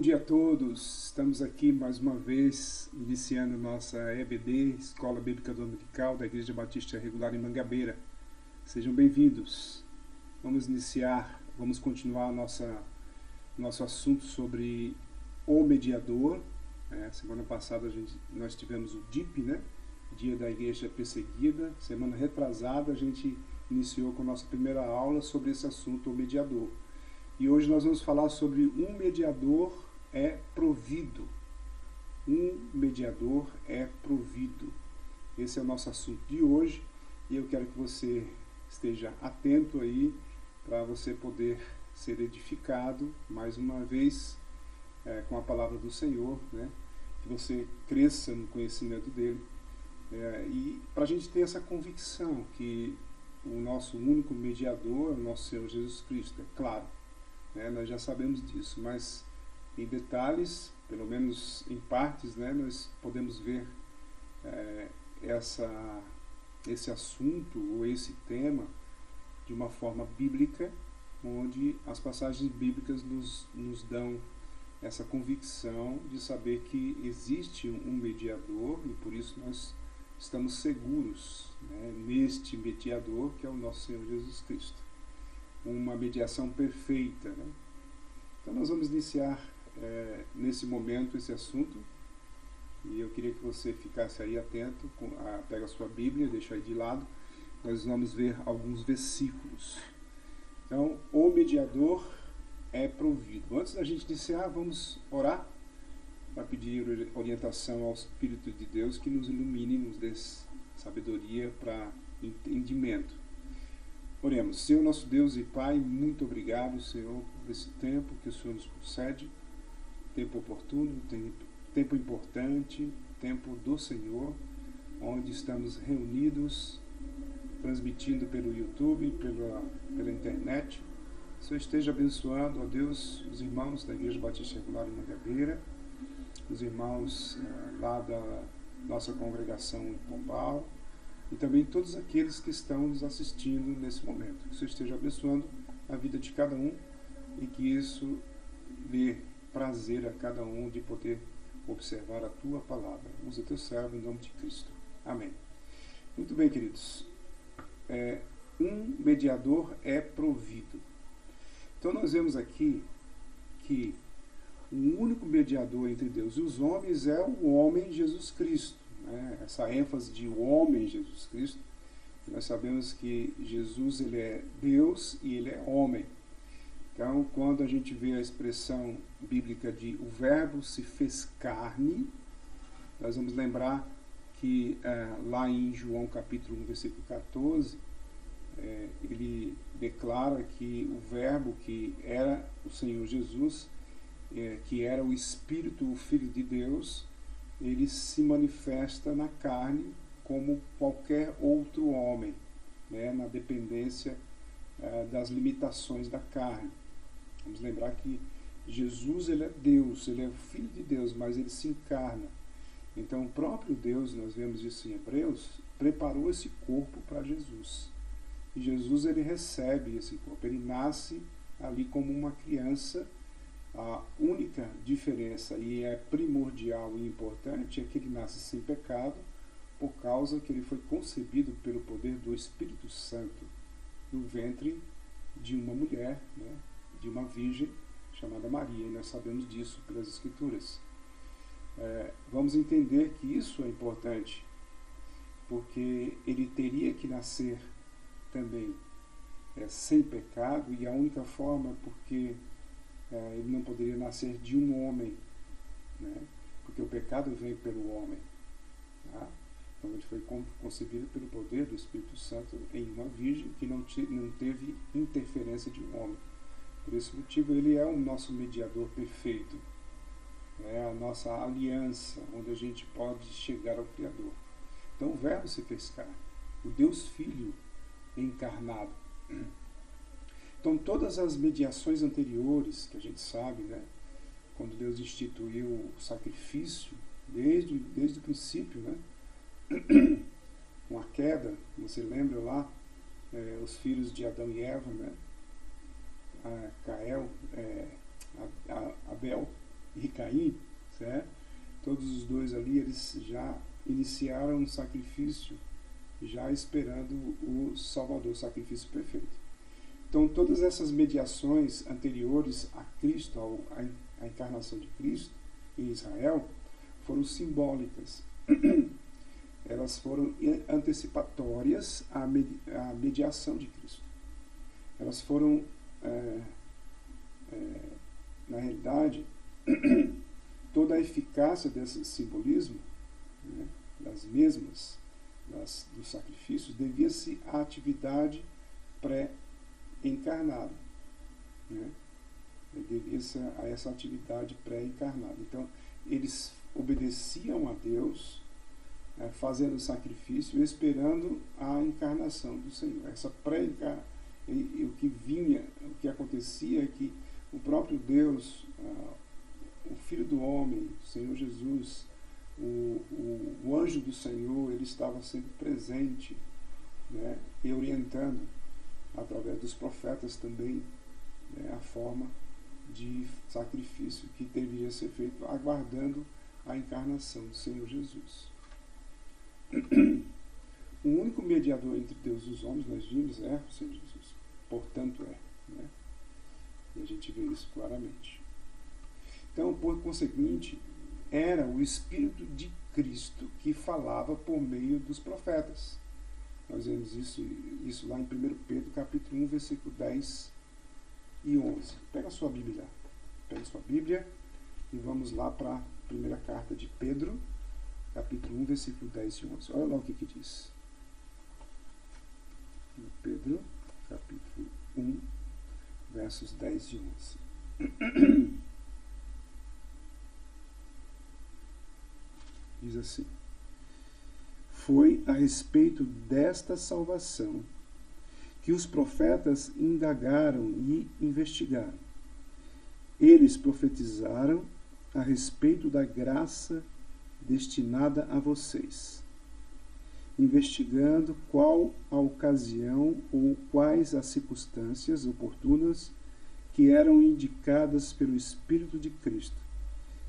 dia a todos, estamos aqui mais uma vez iniciando nossa EBD, Escola Bíblica Dominical da Igreja Batista Regular em Mangabeira. Sejam bem-vindos. Vamos continuar nosso assunto sobre o mediador. Semana passada nós tivemos o DIP, Dia da Igreja Perseguida. Semana retrasada a gente iniciou com a nossa primeira aula sobre esse assunto, o mediador. E hoje nós vamos falar sobre um mediador é provido. Um mediador é provido. Esse é o nosso assunto de hoje e eu quero que você esteja atento aí para você poder ser edificado mais uma vez com a palavra do Senhor, que você cresça no conhecimento dele e para a gente ter essa convicção que o nosso único mediador é o nosso Senhor Jesus Cristo, é claro. Nós já sabemos disso, mas em detalhes, pelo menos em partes, nós podemos ver esse assunto ou esse tema de uma forma bíblica, onde as passagens bíblicas nos dão essa convicção de saber que existe um mediador e por isso nós estamos seguros neste mediador que é o nosso Senhor Jesus Cristo. Uma mediação perfeita. Então nós vamos iniciar nesse momento esse assunto e eu queria que você ficasse aí atento, pega a sua Bíblia, deixa aí de lado, nós vamos ver alguns versículos. Então, o mediador é provido. Antes da gente iniciar, vamos orar para pedir orientação ao Espírito de Deus que nos ilumine, nos dê sabedoria para entendimento. Oremos. Senhor nosso Deus e Pai, muito obrigado, Senhor, por esse tempo que o Senhor nos concede, tempo oportuno, tempo importante, tempo do Senhor, onde estamos reunidos, transmitindo pelo YouTube, pela internet. O Senhor esteja abençoando, ó Deus, os irmãos da Igreja Batista Regular em Mangabeira, os irmãos lá da nossa congregação em Pombal, e também todos aqueles que estão nos assistindo nesse momento. Que o Senhor esteja abençoando a vida de cada um e que isso dê prazer a cada um de poder observar a Tua palavra. Usa Teu servo em nome de Cristo. Amém. Muito bem, queridos. Um mediador é provido. Então nós vemos aqui que o único mediador entre Deus e os homens é o homem Jesus Cristo. Essa ênfase de o homem Jesus Cristo, nós sabemos que Jesus ele é Deus e ele é homem. Então, quando a gente vê a expressão bíblica de o verbo se fez carne, nós vamos lembrar que lá em João capítulo 1, versículo 14, ele declara que o verbo que era o Senhor Jesus, que era o Espírito, o Filho de Deus, ele se manifesta na carne como qualquer outro homem, na dependência das limitações da carne. Vamos lembrar que Jesus ele é Deus, ele é o Filho de Deus, mas ele se encarna. Então o próprio Deus, nós vemos isso em Hebreus, preparou esse corpo para Jesus. E Jesus ele recebe esse corpo, ele nasce ali como uma criança. A única diferença, e é primordial e importante, é que ele nasce sem pecado, por causa que ele foi concebido pelo poder do Espírito Santo no ventre de uma mulher, de uma virgem chamada Maria, e nós sabemos disso pelas Escrituras. Vamos entender que isso é importante, porque ele teria que nascer também sem pecado, e a única forma é porque ele não poderia nascer de um homem, porque o pecado vem pelo homem. Então ele foi concebido pelo poder do Espírito Santo em uma virgem que não teve interferência de um homem. Por esse motivo ele é o nosso mediador perfeito, é a nossa aliança, onde a gente pode chegar ao Criador. Então o Verbo se fez carne, o Deus Filho encarnado. Então todas as mediações anteriores que a gente sabe, quando Deus instituiu o sacrifício, desde o princípio, com a queda, você lembra lá, os filhos de Adão e Eva, Abel, e Caim, certo? Todos os dois ali, eles já iniciaram um sacrifício, já esperando o Salvador, o sacrifício perfeito. Então, todas essas mediações anteriores a Cristo, à encarnação de Cristo em Israel, foram simbólicas. Elas foram antecipatórias à mediação de Cristo. Elas foram, na realidade, toda a eficácia desse simbolismo, né, das mesmas, dos sacrifícios, devia-se à atividade pré-encarnada. Né? Devia-se a essa atividade pré-encarnada. Então, eles obedeciam a Deus, fazendo o sacrifício e esperando a encarnação do Senhor. Essa pré-encarnação, o que acontecia é que o próprio Deus, o Filho do Homem, o Senhor Jesus, o anjo do Senhor, ele estava sempre presente, né, e orientando, através dos profetas também, né, a forma de sacrifício que deveria ser feito, aguardando a encarnação do Senhor Jesus. O único mediador entre Deus e os homens, nós vimos, é o Senhor Jesus. Portanto, né? E a gente vê isso claramente. Então, por conseguinte, era o Espírito de Cristo que falava por meio dos profetas. Nós vemos isso lá em 1 Pedro, capítulo 1, versículo 10 e 11. Pega a sua Bíblia. Pega a sua Bíblia e vamos lá para a primeira carta de Pedro, capítulo 1, versículo 10 e 11. Olha lá o que diz. Pedro, capítulo 1, versos 10 e 11. Diz assim: foi a respeito desta salvação que os profetas indagaram e investigaram. Eles profetizaram a respeito da graça destinada a vocês, investigando qual a ocasião ou quais as circunstâncias oportunas que eram indicadas pelo Espírito de Cristo,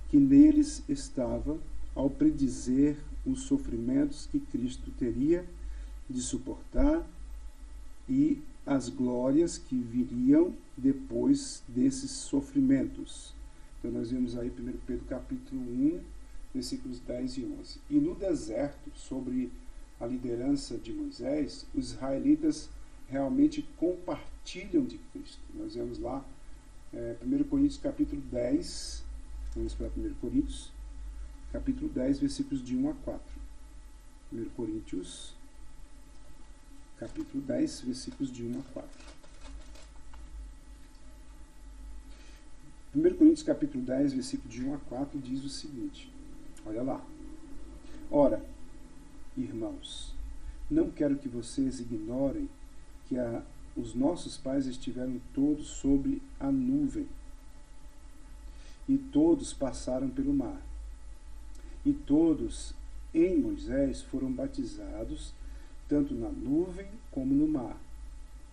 que neles estava ao predizer os sofrimentos que Cristo teria de suportar e as glórias que viriam depois desses sofrimentos. Então nós vemos aí 1 Pedro capítulo 1, versículos 10 e 11. E no deserto, sobre a liderança de Moisés, os israelitas realmente compartilham de Cristo. Nós vemos lá 1 Coríntios capítulo 10, vamos para 1 Coríntios, capítulo 10, versículos de 1 a 4. 1 Coríntios, capítulo 10, versículos de 1 a 4. 1 Coríntios, capítulo 10, versículo de 1 a 4, diz o seguinte, olha lá. Ora, irmãos, não quero que vocês ignorem que os nossos pais estiveram todos sobre a nuvem, e todos passaram pelo mar. E todos em Moisés foram batizados, tanto na nuvem como no mar.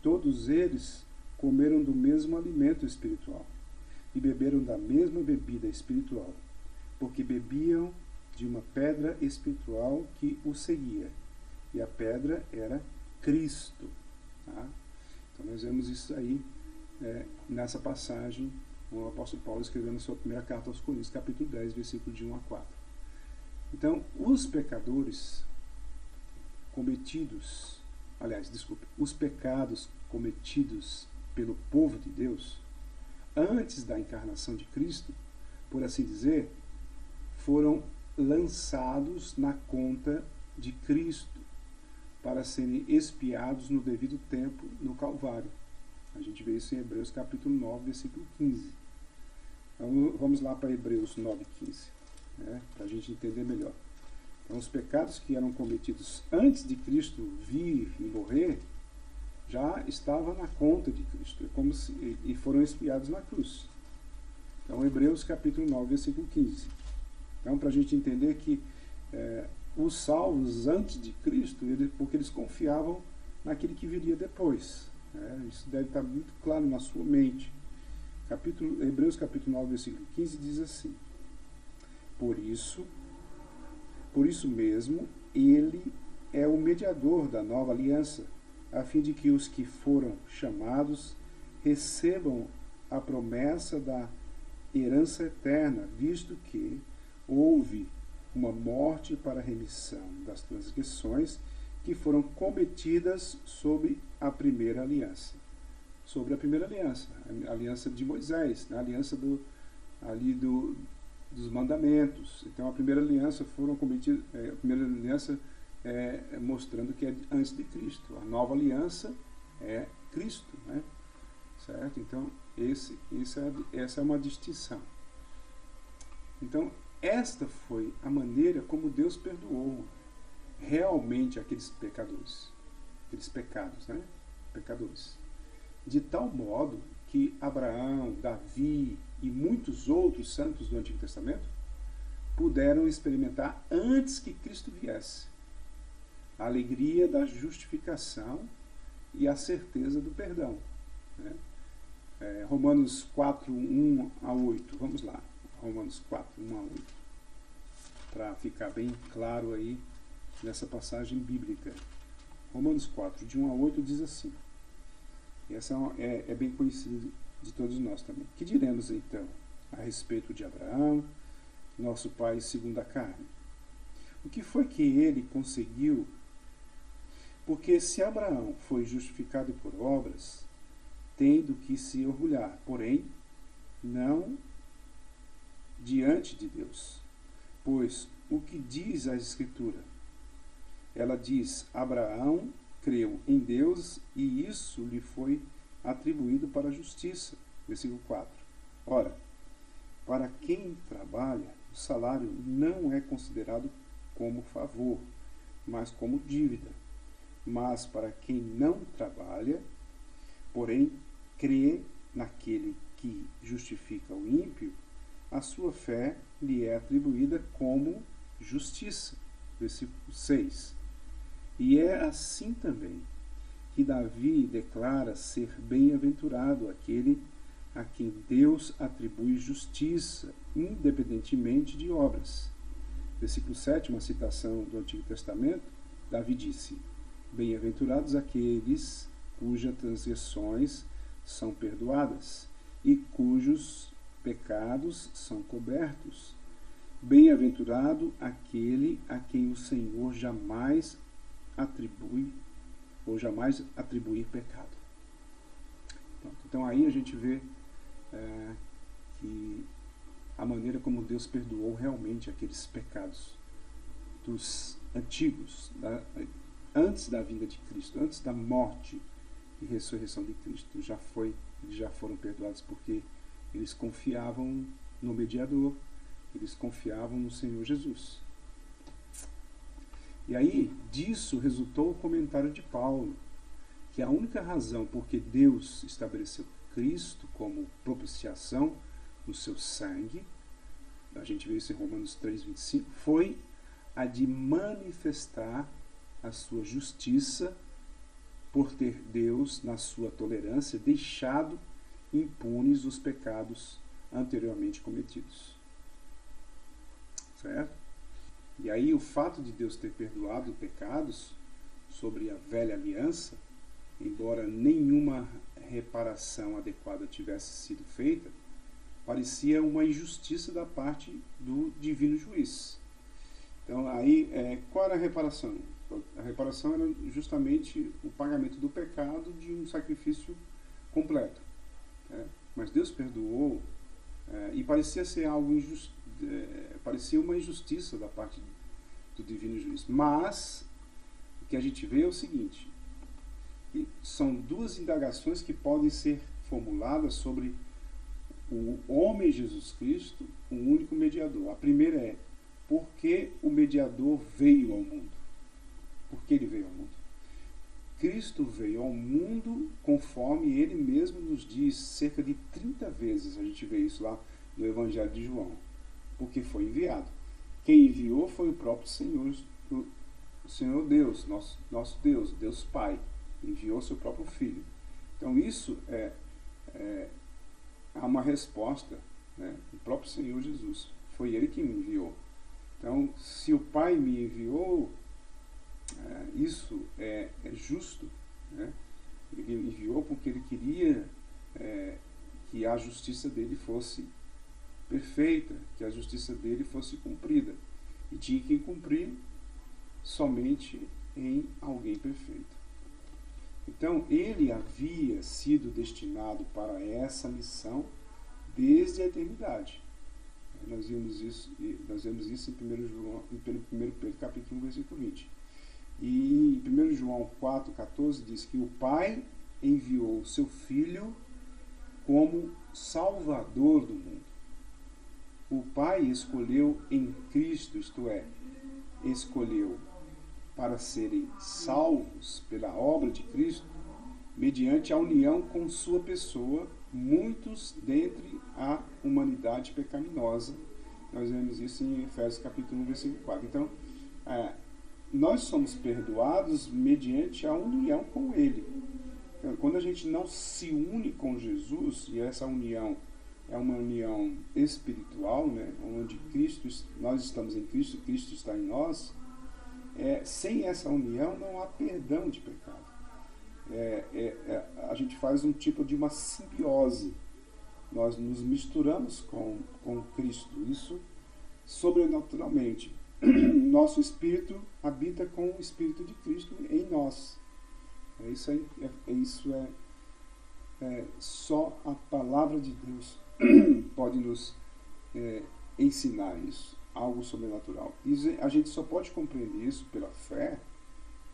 Todos eles comeram do mesmo alimento espiritual e beberam da mesma bebida espiritual, porque bebiam de uma pedra espiritual que os seguia, e a pedra era Cristo. Tá? Então nós vemos isso aí nessa passagem, o apóstolo Paulo escrevendo a sua primeira carta aos Coríntios, capítulo 10, versículo de 1 a 4. Então, os pecados cometidos pelo povo de Deus, antes da encarnação de Cristo, por assim dizer, foram lançados na conta de Cristo para serem expiados no devido tempo no Calvário. A gente vê isso em Hebreus capítulo 9, versículo 15. Então, vamos lá para Hebreus 9, 15. Para a gente entender melhor. Então, os pecados que eram cometidos antes de Cristo vir e morrer já estavam na conta de Cristo, e foram expiados na cruz. Então, Hebreus capítulo 9, versículo 15. Então, para a gente entender que os salvos antes de Cristo, porque eles confiavam naquele que viria depois. Isso deve estar muito claro na sua mente. Hebreus capítulo 9, versículo 15 diz assim: Por isso mesmo, ele é o mediador da nova aliança, a fim de que os que foram chamados recebam a promessa da herança eterna, visto que houve uma morte para a remissão das transgressões que foram cometidas sob a primeira aliança. Sobre a primeira aliança, a aliança de Moisés, a aliança dos mandamentos. Então a primeira aliança foram cometidas, a primeira aliança mostrando que é antes de Cristo. A nova aliança é Cristo, né? Certo? Então essa é uma distinção. Então esta foi a maneira como Deus perdoou realmente aqueles pecados, né? Pecadores. De tal modo que Abraão, Davi e muitos outros santos do Antigo Testamento puderam experimentar antes que Cristo viesse a alegria da justificação e a certeza do perdão, né? Romanos 4, 1 a 8. Vamos lá. Romanos 4, 1 a 8. Para ficar bem claro aí nessa passagem bíblica. Romanos 4, de 1 a 8 diz assim. Essa é bem conhecida de todos nós também. Que diremos então a respeito de Abraão, nosso pai segundo a carne? O que foi que ele conseguiu? Porque se Abraão foi justificado por obras, tem do que se orgulhar, porém, não diante de Deus. Pois o que diz a Escritura? Ela diz: Abraão creu em Deus e isso lhe foi atribuído para a justiça. Versículo 4. Ora, para quem trabalha, o salário não é considerado como favor, mas como dívida. Mas para quem não trabalha, porém crê naquele que justifica o ímpio, a sua fé lhe é atribuída como justiça. Versículo 6. E é assim também que Davi declara ser bem-aventurado aquele a quem Deus atribui justiça, independentemente de obras. Versículo 7, uma citação do Antigo Testamento, Davi disse: Bem-aventurados aqueles cujas transgressões são perdoadas e cujos pecados são cobertos. Bem-aventurado aquele a quem o Senhor jamais atribui ou jamais atribuir pecado. Então aí a gente vê que a maneira como Deus perdoou realmente aqueles pecados dos antigos, antes da vinda de Cristo, antes da morte e ressurreição de Cristo, eles já foram perdoados porque eles confiavam no mediador, eles confiavam no Senhor Jesus. E aí, disso resultou o comentário de Paulo, que a única razão por que Deus estabeleceu Cristo como propiciação no seu sangue, a gente vê isso em Romanos 3:25, foi a de manifestar a sua justiça por ter Deus, na sua tolerância, deixado impunes os pecados anteriormente cometidos. Certo? E aí o fato de Deus ter perdoado pecados sobre a velha aliança, embora nenhuma reparação adequada tivesse sido feita, parecia uma injustiça da parte do divino juiz. Então aí, qual era a reparação? A reparação era justamente o pagamento do pecado de um sacrifício completo. Mas Deus perdoou e parecia ser algo injusto, parecia uma injustiça da parte do divino juiz. Mas o que a gente vê é o seguinte: que são duas indagações que podem ser formuladas sobre o homem Jesus Cristo, o único mediador. A primeira é: por que o mediador veio ao mundo? Por que ele veio ao mundo? Cristo veio ao mundo conforme ele mesmo nos diz, cerca de 30 vezes. A gente vê isso lá no Evangelho de João. Porque foi enviado. Quem enviou foi o próprio Senhor, o Senhor Deus, nosso Deus, Deus Pai. Enviou seu próprio Filho. Então isso há uma resposta, né? O próprio Senhor Jesus. Foi Ele que me enviou. Então, se o Pai me enviou, isso é justo, né? Ele enviou porque Ele queria que a justiça dele fosse perfeita, que a justiça dele fosse cumprida. E tinha que cumprir somente em alguém perfeito. Então, ele havia sido destinado para essa missão desde a eternidade. Nós vemos isso em 1 Pedro capítulo 1, versículo 20. E em 1 João 4,14 diz que o Pai enviou o seu Filho como Salvador do mundo. O Pai escolheu em Cristo, isto é, escolheu para serem salvos pela obra de Cristo, mediante a união com sua pessoa, muitos dentre a humanidade pecaminosa. Nós vemos isso em Efésios capítulo 1, versículo 4. Então, nós somos perdoados mediante a união com Ele. Então, quando a gente não se une com Jesus, e essa união é uma união espiritual, né, onde nós estamos em Cristo, Cristo está em nós, sem essa união não há perdão de pecado. A gente faz um tipo de uma simbiose. Nós nos misturamos com Cristo. Isso sobrenaturalmente. Nosso espírito habita com o Espírito de Cristo em nós. Isso é só a palavra de Deus pode nos ensinar isso. Algo sobrenatural. E a gente só pode compreender isso pela fé,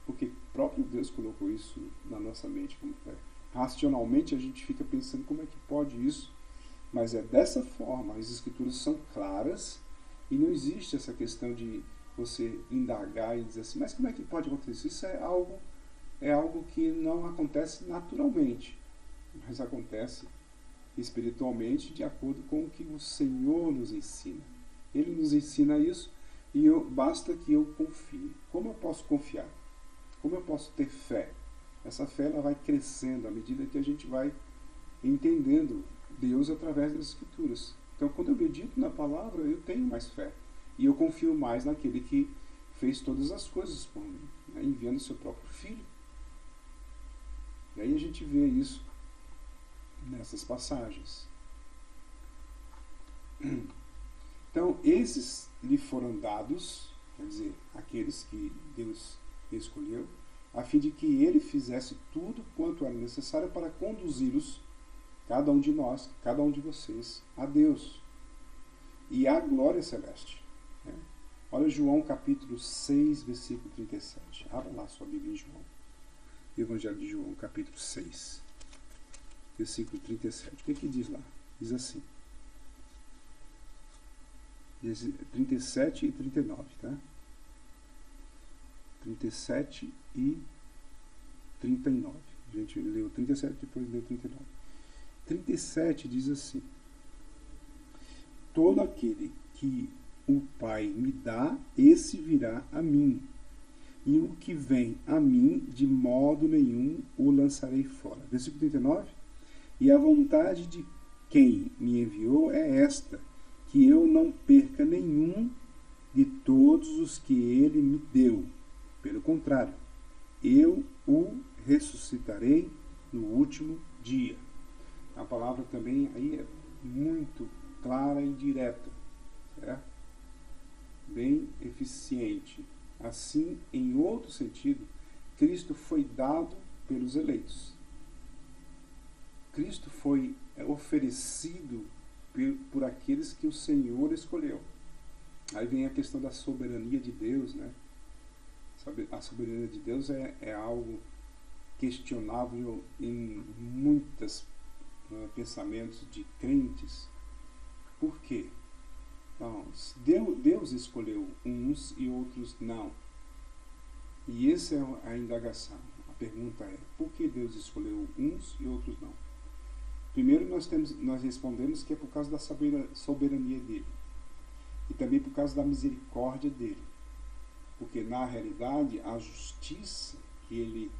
porque o próprio Deus colocou isso na nossa mente como fé. Racionalmente a gente fica pensando como é que pode isso, mas é dessa forma. As Escrituras são claras e não existe essa questão de você indagar e dizer assim, mas como é que pode acontecer? Isso é algo que não acontece naturalmente, mas acontece espiritualmente de acordo com o que o Senhor nos ensina. Ele nos ensina isso e basta que eu confie. Como eu posso confiar? Como eu posso ter fé? Essa fé ela vai crescendo à medida que a gente vai entendendo Deus através das Escrituras. Então, quando eu medito na palavra, eu tenho mais fé. E eu confio mais naquele que fez todas as coisas por mim, né, enviando o seu próprio Filho. E aí a gente vê isso nessas passagens. Então, esses lhe foram dados, quer dizer, aqueles que Deus escolheu, a fim de que ele fizesse tudo quanto era necessário para conduzi-los, cada um de nós, cada um de vocês, a Deus e à glória celeste. Né? Olha João capítulo 6, versículo 37. Abra lá sua Bíblia em João. Evangelho de João, capítulo 6, versículo 37. O que diz lá? Diz assim. 37 e 39, tá? 37 e 39. A gente leu 37, depois leu 39. 37 diz assim: todo aquele que o Pai me dá, esse virá a mim. E o que vem a mim, de modo nenhum o lançarei fora. Versículo 39. E a vontade de quem me enviou é esta, que eu não perca nenhum de todos os que ele me deu. Pelo contrário, eu o ressuscitarei no último dia. A palavra também aí é muito clara e direta, certo? Bem eficiente. Assim, em outro sentido, Cristo foi dado pelos eleitos. Cristo foi oferecido por aqueles que o Senhor escolheu. Aí vem a questão da soberania de Deus, né? A soberania de Deus é algo questionável em muitos pensamentos de crentes. Por quê? Então, Deus escolheu uns e outros não. E essa é a indagação. A pergunta é, por que Deus escolheu uns e outros não? Primeiro nós respondemos que é por causa da soberania dele. E também por causa da misericórdia dele. Porque na realidade a justiça que ele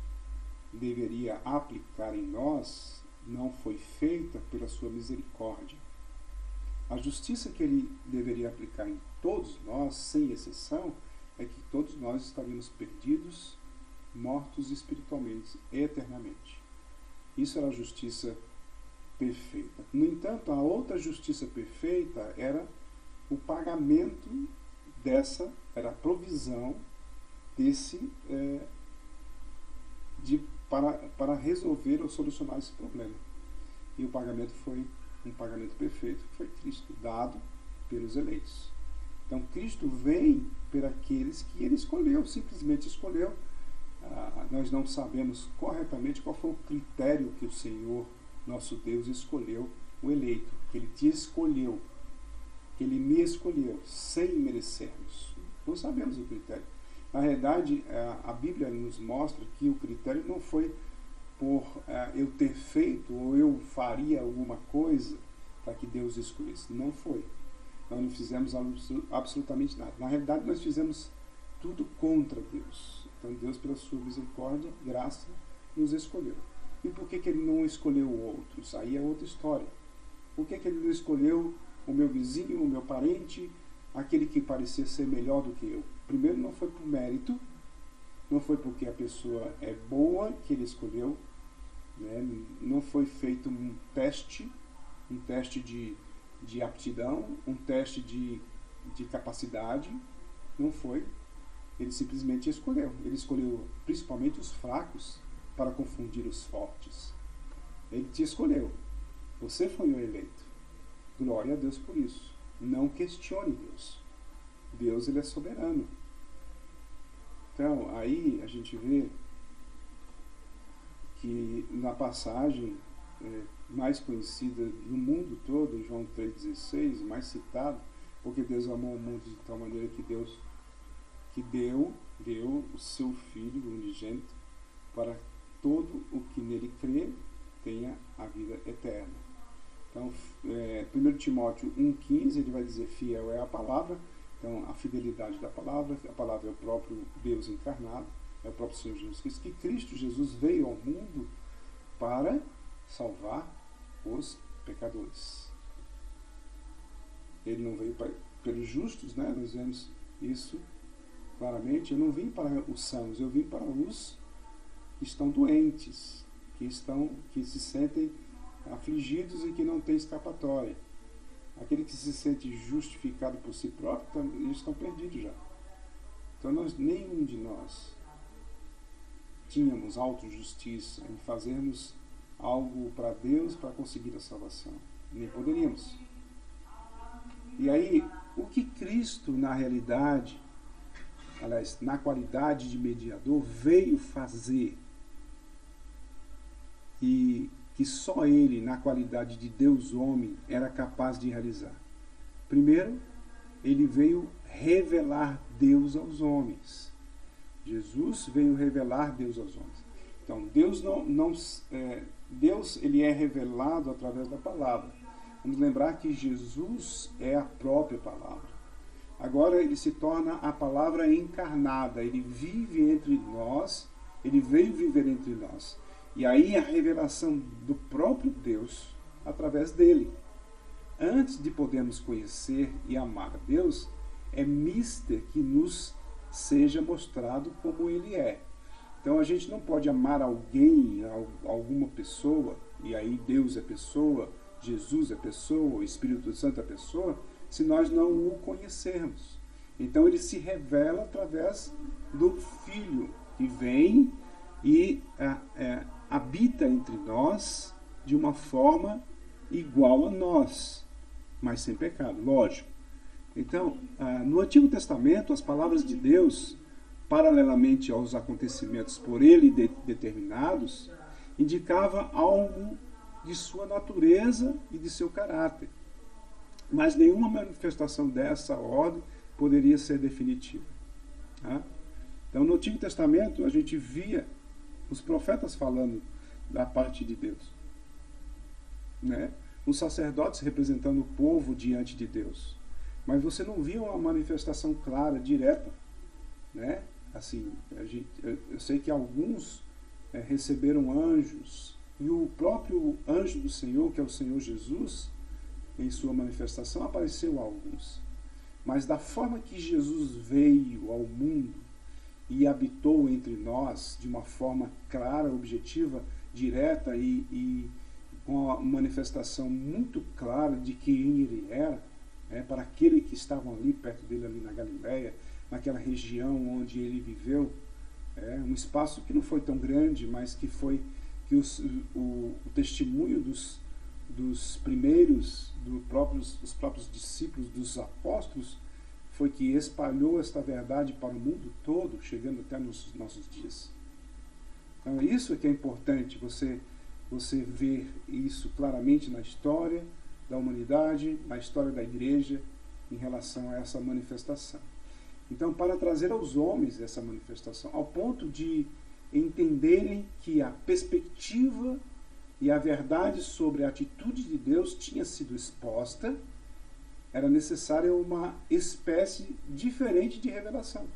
deveria aplicar em nós não foi feita pela sua misericórdia. A justiça que ele deveria aplicar em todos nós, sem exceção, é que todos nós estaríamos perdidos, mortos espiritualmente, eternamente. Isso era a justiça perfeita. No entanto, a outra justiça perfeita era o pagamento dessa, era a provisão desse, para resolver ou solucionar esse problema. E o pagamento foi um pagamento perfeito, que foi Cristo, dado pelos eleitos. Então, Cristo vem para aqueles que ele escolheu, simplesmente escolheu. Nós não sabemos corretamente qual foi o critério que o Senhor, nosso Deus, escolheu o eleito, que ele te escolheu, que ele me escolheu, sem merecermos. Não sabemos o critério. Na realidade, a Bíblia nos mostra que o critério não foi por eu ter feito ou eu faria alguma coisa para que Deus escolhesse. Não foi. Nós não fizemos absolutamente nada. Na realidade, nós fizemos tudo contra Deus. Então, Deus, pela sua misericórdia, graça, nos escolheu. E por que ele não escolheu outros? Aí é outra história. Por que ele não escolheu o meu vizinho, o meu parente, aquele que parecia ser melhor do que eu? Primeiro, não foi por mérito, não foi porque a pessoa é boa que ele escolheu, né? Não foi feito um teste de aptidão, um teste de capacidade, não foi. Ele simplesmente escolheu. Ele escolheu principalmente os fracos para confundir os fortes. Ele te escolheu. Você foi o eleito. Glória a Deus por isso. Não questione Deus. Deus, ele é soberano. Então, aí a gente vê que na passagem mais conhecida no mundo todo, João 3,16, mais citado, porque Deus amou o mundo de tal maneira que deu o seu Filho unigênito para todo o que nele crê tenha a vida eterna. Então, 1 Timóteo 1,15, ele vai dizer: fiel é a palavra. Então, a fidelidade da palavra, a palavra é o próprio Deus encarnado, é o próprio Senhor Jesus Cristo, que Cristo Jesus veio ao mundo para salvar os pecadores. Ele não veio pelos justos, né? Nós vemos isso claramente. Eu não vim para os sãos, eu vim para os que estão doentes, que se sentem afligidos e que não têm escapatória. Aquele que se sente justificado por si próprio, eles estão perdidos já. Então, nenhum de nós tínhamos autojustiça em fazermos algo para Deus para conseguir a salvação. Nem poderíamos. E aí, o que Cristo, na realidade, aliás, na qualidade de mediador, veio fazer, e que só ele, na qualidade de Deus homem, era capaz de realizar? Primeiro, ele veio revelar Deus aos homens. Jesus veio revelar Deus aos homens. Então, Deus ele é revelado através da palavra. Vamos lembrar que Jesus é a própria palavra. Agora ele se torna a palavra encarnada. Ele vive entre nós, ele veio viver entre nós. E aí a revelação do próprio Deus através dele. Antes de podermos conhecer e amar a Deus, é mister que nos seja mostrado como ele é. Então a gente não pode amar alguém, alguma pessoa, e aí Deus é pessoa, Jesus é pessoa, o Espírito Santo é pessoa, se nós não o conhecermos. Então ele se revela através do Filho, que vem e habita entre nós de uma forma igual a nós, mas sem pecado, lógico. Então, no Antigo Testamento, as palavras de Deus, paralelamente aos acontecimentos por ele determinados, indicava algo de sua natureza e de seu caráter. Mas nenhuma manifestação dessa ordem poderia ser definitiva. Tá? Então, no Antigo Testamento, a gente via os profetas falando da parte de Deus, né? Os sacerdotes representando o povo diante de Deus. Mas você não via uma manifestação clara, direta, né? Assim, eu sei que alguns receberam anjos E o próprio anjo do Senhor, que é o Senhor Jesus, em sua manifestação, apareceu a alguns. Mas da forma que Jesus veio ao mundo e habitou entre nós de uma forma clara, objetiva, direta e com a manifestação muito clara de quem ele era, para aqueles que estavam ali perto dele, ali na Galileia, naquela região onde ele viveu, um espaço que não foi tão grande, mas que foi que o testemunho dos primeiros, dos próprios discípulos, dos apóstolos, foi que espalhou esta verdade para o mundo todo, chegando até nos nossos dias. Então, isso é que é importante, você ver isso claramente na história da humanidade, na história da igreja, em relação a essa manifestação. Então, para trazer aos homens essa manifestação, ao ponto de entenderem que a perspectiva e a verdade sobre a atitude de Deus tinha sido exposta, era necessária uma espécie diferente de revelação.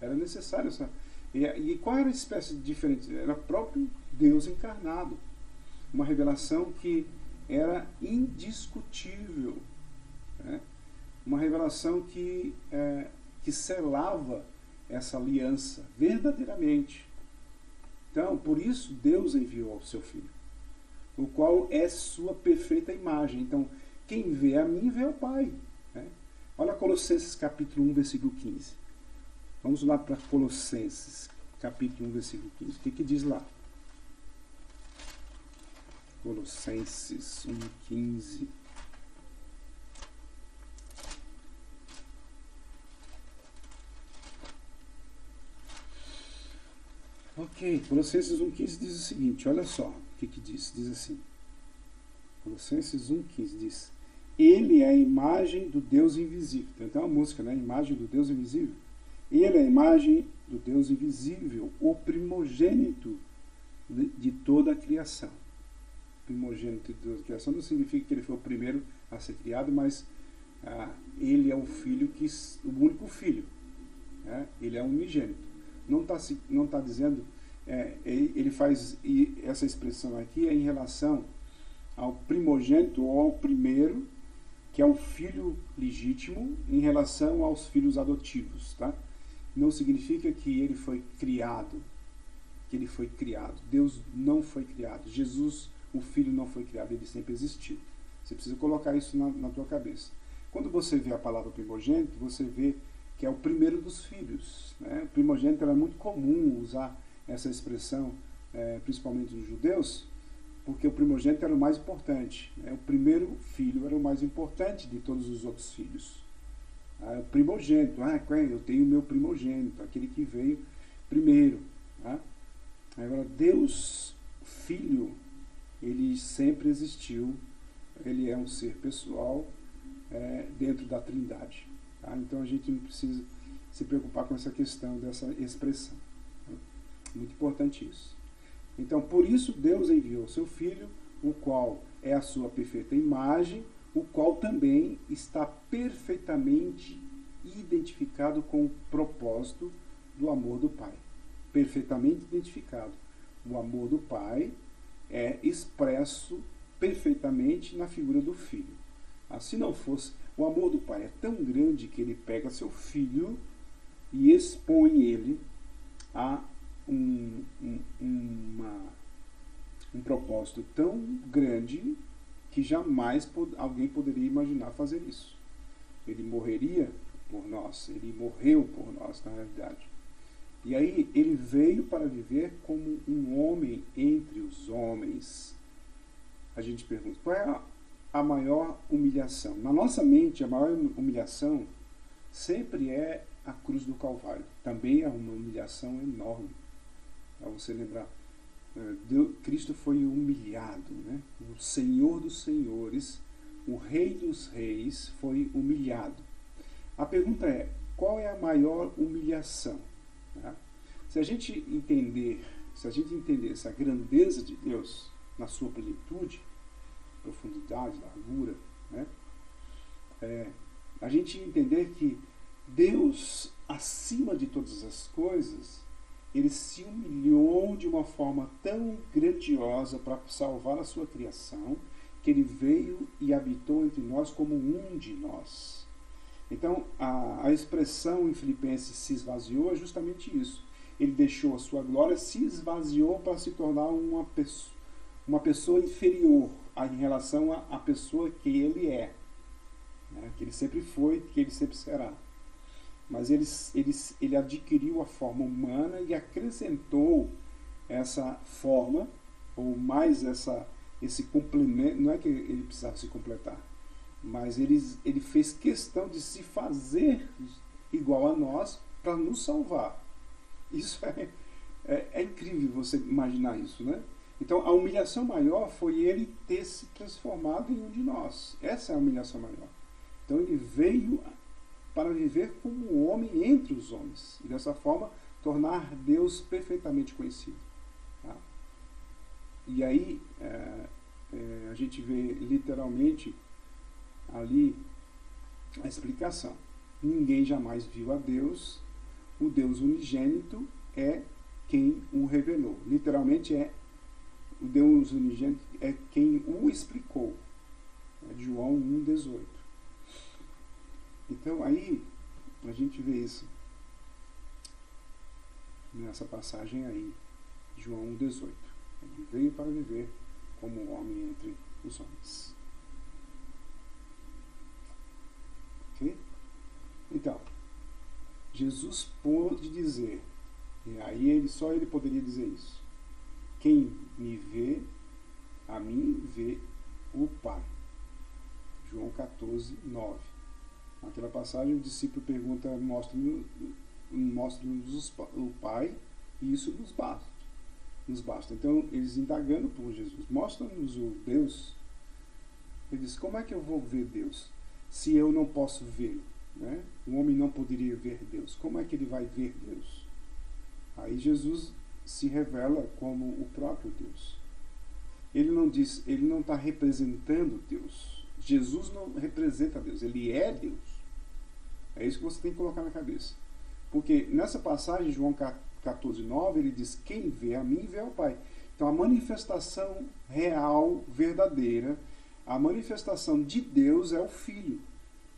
Era necessário essa... E qual era a espécie diferente? Era o próprio Deus encarnado. Uma revelação que era indiscutível. Uma revelação que selava essa aliança verdadeiramente. Então, por isso, Deus enviou o seu Filho, o qual é sua perfeita imagem. Então, quem vê a mim, vê o Pai. Olha Colossenses capítulo 1, versículo 15. Vamos lá para Colossenses capítulo 1, versículo 15. O que diz lá? Colossenses 1, 15. Ok, Colossenses 1,15 diz o seguinte, olha só o que diz. Diz assim, Colossenses 1,15 diz: Ele é a imagem do Deus invisível. Tem até uma música, né? Imagem do Deus invisível. Ele é a imagem do Deus invisível, o primogênito de toda a criação. Primogênito de toda a criação não significa que ele foi o primeiro a ser criado, mas ele é o filho, o único filho. Ele é unigênito. Não está dizendo, ele faz essa expressão aqui em relação ao primogênito ou ao primeiro, que é o filho legítimo, em relação aos filhos adotivos, tá? Não significa que ele foi criado, Deus não foi criado, Jesus, o Filho, não foi criado, ele sempre existiu. Você precisa colocar isso na tua cabeça. Quando você vê a palavra primogênito, você vê que é o primeiro dos filhos. O primogênito era muito comum usar essa expressão, principalmente dos judeus, porque o primogênito era o mais importante. O primeiro filho era o mais importante de todos os outros filhos. O primogênito, eu tenho o meu primogênito, aquele que veio primeiro. Agora, Deus, Filho, ele sempre existiu, ele é um ser pessoal dentro da Trindade. Então a gente não precisa se preocupar com essa questão dessa expressão. Muito importante isso. Então, por isso Deus enviou o seu Filho, o qual é a sua perfeita imagem, o qual também está perfeitamente identificado com o propósito do amor do Pai. Perfeitamente identificado. O amor do Pai é expresso perfeitamente na figura do Filho. Se não fosse, o amor do Pai é tão grande que ele pega seu Filho e expõe ele a um propósito tão grande que jamais alguém poderia imaginar fazer isso. Ele morreria por nós, ele morreu por nós, na realidade. E aí ele veio para viver como um homem entre os homens. A gente pergunta, qual é a maior humilhação? Na nossa mente, a maior humilhação sempre é a cruz do Calvário. Também é uma humilhação enorme. Para você lembrar, Cristo foi humilhado, O Senhor dos Senhores, o Rei dos Reis, foi humilhado. A pergunta é, qual é a maior humilhação? Se a gente entender essa grandeza de Deus na sua plenitude, profundidade, largura, a gente entender que Deus, acima de todas as coisas, ele se humilhou de uma forma tão grandiosa para salvar a sua criação, que ele veio e habitou entre nós como um de nós. Então, a expressão em Filipenses se esvaziou é justamente isso. Ele deixou a sua glória, se esvaziou para se tornar uma pessoa inferior em relação à pessoa que ele é, né? Que ele sempre foi, que ele sempre será. Mas ele adquiriu a forma humana e acrescentou essa forma, ou mais esse complemento. Não é que ele precisava se completar, mas ele fez questão de se fazer igual a nós para nos salvar. Isso é incrível você imaginar isso, né? Então a humilhação maior foi ele ter se transformado em um de nós. Essa é a humilhação maior. Então ele veio para viver como homem entre os homens. E dessa forma tornar Deus perfeitamente conhecido. Tá? E aí a gente vê literalmente ali a explicação. Ninguém jamais viu a Deus. O Deus unigênito é quem o revelou. Literalmente o Deus unigênito é quem o explicou. É João 1,18. Então aí a gente vê isso nessa passagem aí, João 1,18. Ele veio para viver como homem entre os homens. Ok? Então, Jesus pôde dizer, e aí só ele poderia dizer isso: quem me vê, a mim vê o Pai. João 14:9. Naquela passagem o discípulo pergunta, mostra-nos o Pai, e isso nos basta. Então eles indagando por Jesus, mostra-nos o Deus. Ele diz, como é que eu vou ver Deus se eu não posso vê-lo? Né? O homem não poderia ver Deus. Como é que ele vai ver Deus? Aí Jesus se revela como o próprio Deus. Ele não está representando Deus. Jesus não representa Deus, ele é Deus. É isso que você tem que colocar na cabeça. Porque nessa passagem, João 14:9, ele diz, quem vê a mim, vê ao Pai. Então a manifestação real, verdadeira, a manifestação de Deus é o Filho.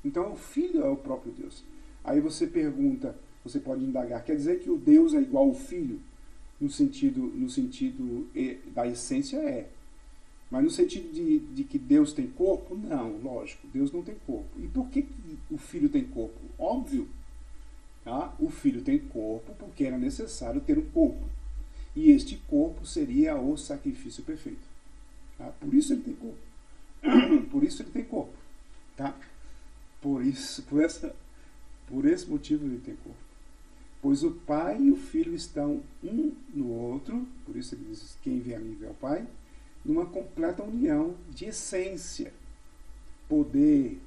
Então o Filho é o próprio Deus. Aí você pergunta, você pode indagar, quer dizer que o Deus é igual ao Filho? No sentido da essência é. Mas no sentido de que Deus tem corpo? Não, lógico, Deus não tem corpo. E por que o Filho tem corpo? Óbvio, tá? O Filho tem corpo porque era necessário ter um corpo. E este corpo seria o sacrifício perfeito. Tá? Por isso ele tem corpo. Por isso ele tem corpo. Tá? Por esse motivo ele tem corpo. Pois o Pai e o Filho estão um no outro, por isso ele diz, quem vê a mim vê ao Pai, numa completa união de essência, poder,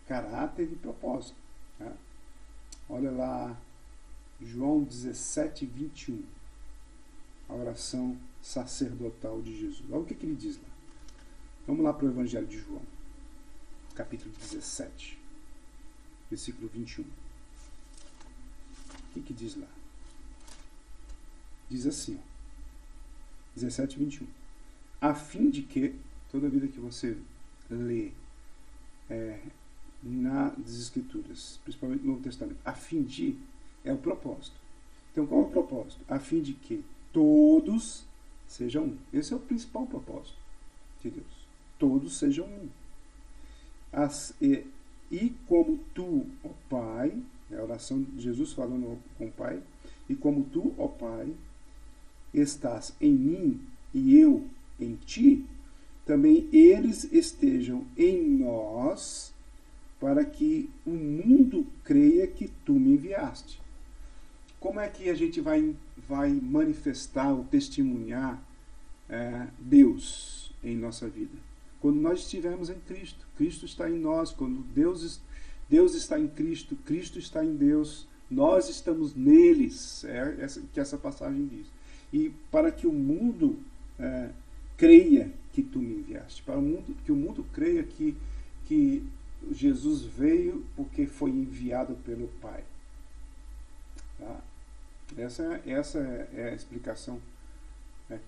caráter e propósito. Tá? Olha lá, João 17:21, a oração sacerdotal de Jesus. Olha o que ele diz lá. Vamos lá para o Evangelho de João, capítulo 17, versículo 21. O que diz lá? Diz assim, 17:21. A fim de que, toda vida que você lê nas Escrituras, principalmente no Novo Testamento, a fim de é o propósito. Então, qual é o propósito? A fim de que todos sejam um. Esse é o principal propósito de Deus. Todos sejam um. E como tu, ó Pai, é a oração de Jesus falando com o Pai, e como tu, ó Pai, estás em mim e eu em ti, também eles estejam em nós, para que o mundo creia que tu me enviaste. Como é que a gente vai manifestar ou testemunhar Deus em nossa vida? Quando nós estivermos em Cristo. Cristo está em nós. Quando Deus está em Cristo, Cristo está em Deus, nós estamos neles. É que essa passagem diz. E para que o mundo creia que tu me enviaste, para que o mundo creia que Jesus veio porque foi enviado pelo Pai. Tá? Essa é a explicação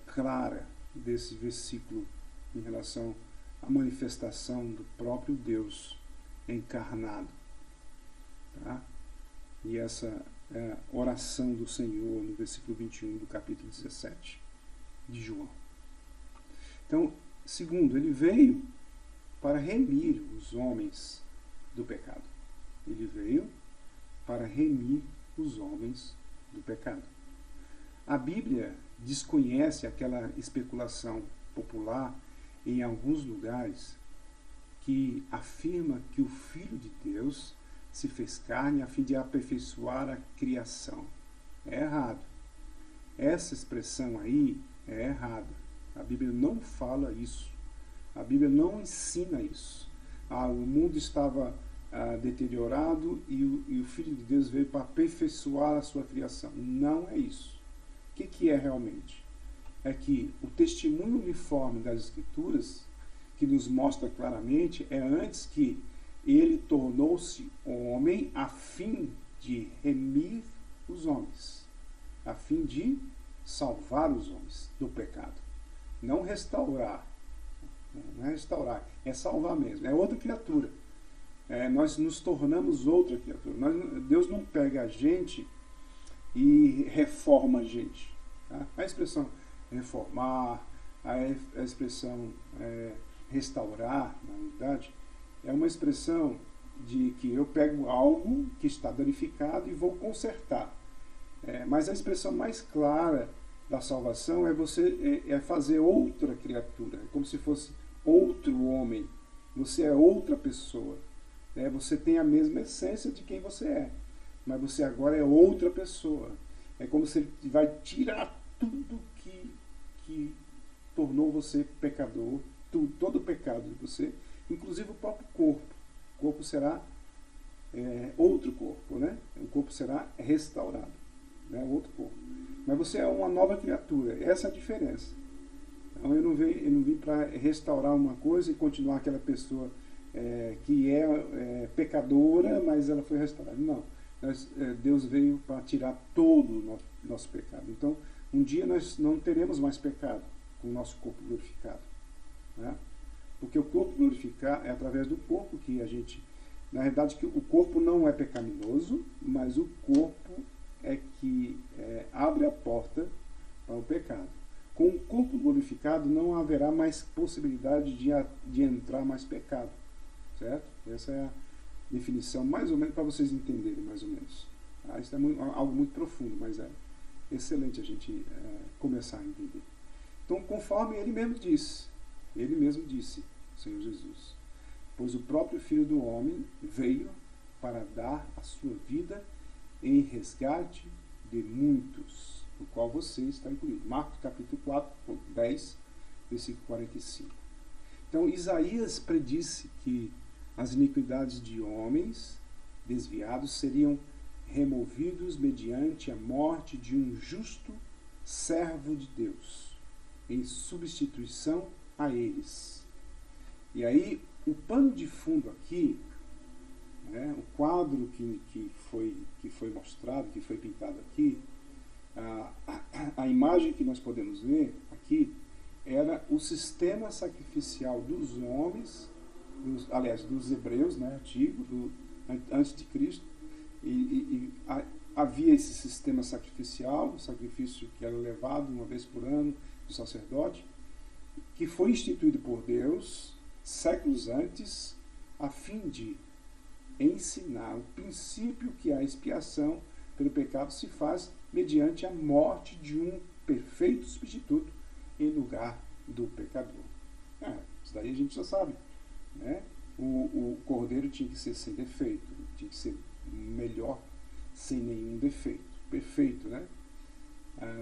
clara desse versículo em relação à manifestação do próprio Deus encarnado. Tá? E essa é a oração do Senhor no versículo 21 do capítulo 17 de João. Então, segundo, ele veio para remir os homens do pecado. Ele veio para remir os homens do pecado. A Bíblia desconhece aquela especulação popular em alguns lugares que afirma que o Filho de Deus se fez carne a fim de aperfeiçoar a criação. É errado. Essa expressão aí é errada. A Bíblia não fala isso. A Bíblia não ensina isso. O mundo estava deteriorado e o Filho de Deus veio para aperfeiçoar a sua criação. Não é isso. O que é realmente? É que o testemunho uniforme das Escrituras, que nos mostra claramente, é antes que ele tornou-se homem a fim de remir os homens, a fim de salvar os homens do pecado. Não restaurar. Não é restaurar, é salvar mesmo. É outra criatura. Nós nos tornamos outra criatura. Deus não pega a gente e reforma a gente. Tá? A expressão reformar, a expressão restaurar, na verdade, é uma expressão de que eu pego algo que está danificado e vou consertar. Mas a expressão mais clara da salvação é fazer outra criatura. É como se fosse outro homem. Você é outra pessoa. Você tem a mesma essência de quem você é, mas você agora é outra pessoa. É como se ele vai tirar tudo que tornou você pecador, todo o pecado de você, inclusive o próprio corpo. O corpo será outro corpo, né? O corpo será restaurado, né? Outro corpo. Mas você é uma nova criatura. Essa é a diferença. Então eu não vim para restaurar uma coisa e continuar aquela pessoa que é pecadora, mas ela foi restaurada. Não. Deus veio para tirar todo o nosso pecado. Então, um dia nós não teremos mais pecado com o nosso corpo glorificado. Né? Porque o corpo glorificado é através do corpo que a gente... Na verdade, que o corpo não é pecaminoso, mas o corpo é que abre a porta para o pecado. Com o corpo glorificado não haverá mais possibilidade de entrar mais pecado. Certo? Essa é a definição, mais ou menos, para vocês entenderem, mais ou menos. Isso é algo muito profundo, mas é excelente a gente começar a entender. Então, conforme ele mesmo disse, o Senhor Jesus, pois o próprio Filho do Homem veio para dar a sua vida em resgate de muitos, no qual você está incluído. Marcos capítulo 4, 10, versículo 45. Então, Isaías predisse que as iniquidades de homens desviados seriam removidos mediante a morte de um justo servo de Deus, em substituição a eles. E aí, o pano de fundo aqui, o quadro que foi mostrado, que foi pintado aqui, a imagem que nós podemos ver aqui era o sistema sacrificial dos homens, dos hebreus, antigo, antes de Cristo, e havia esse sistema sacrificial, o sacrifício que era levado uma vez por ano do sacerdote, que foi instituído por Deus séculos antes, a fim de ensinar o princípio que a expiação pelo pecado se faz mediante a morte de um perfeito substituto em lugar do pecador. Isso daí a gente já sabe. O cordeiro tinha que ser sem defeito, tinha que ser melhor, sem nenhum defeito, perfeito,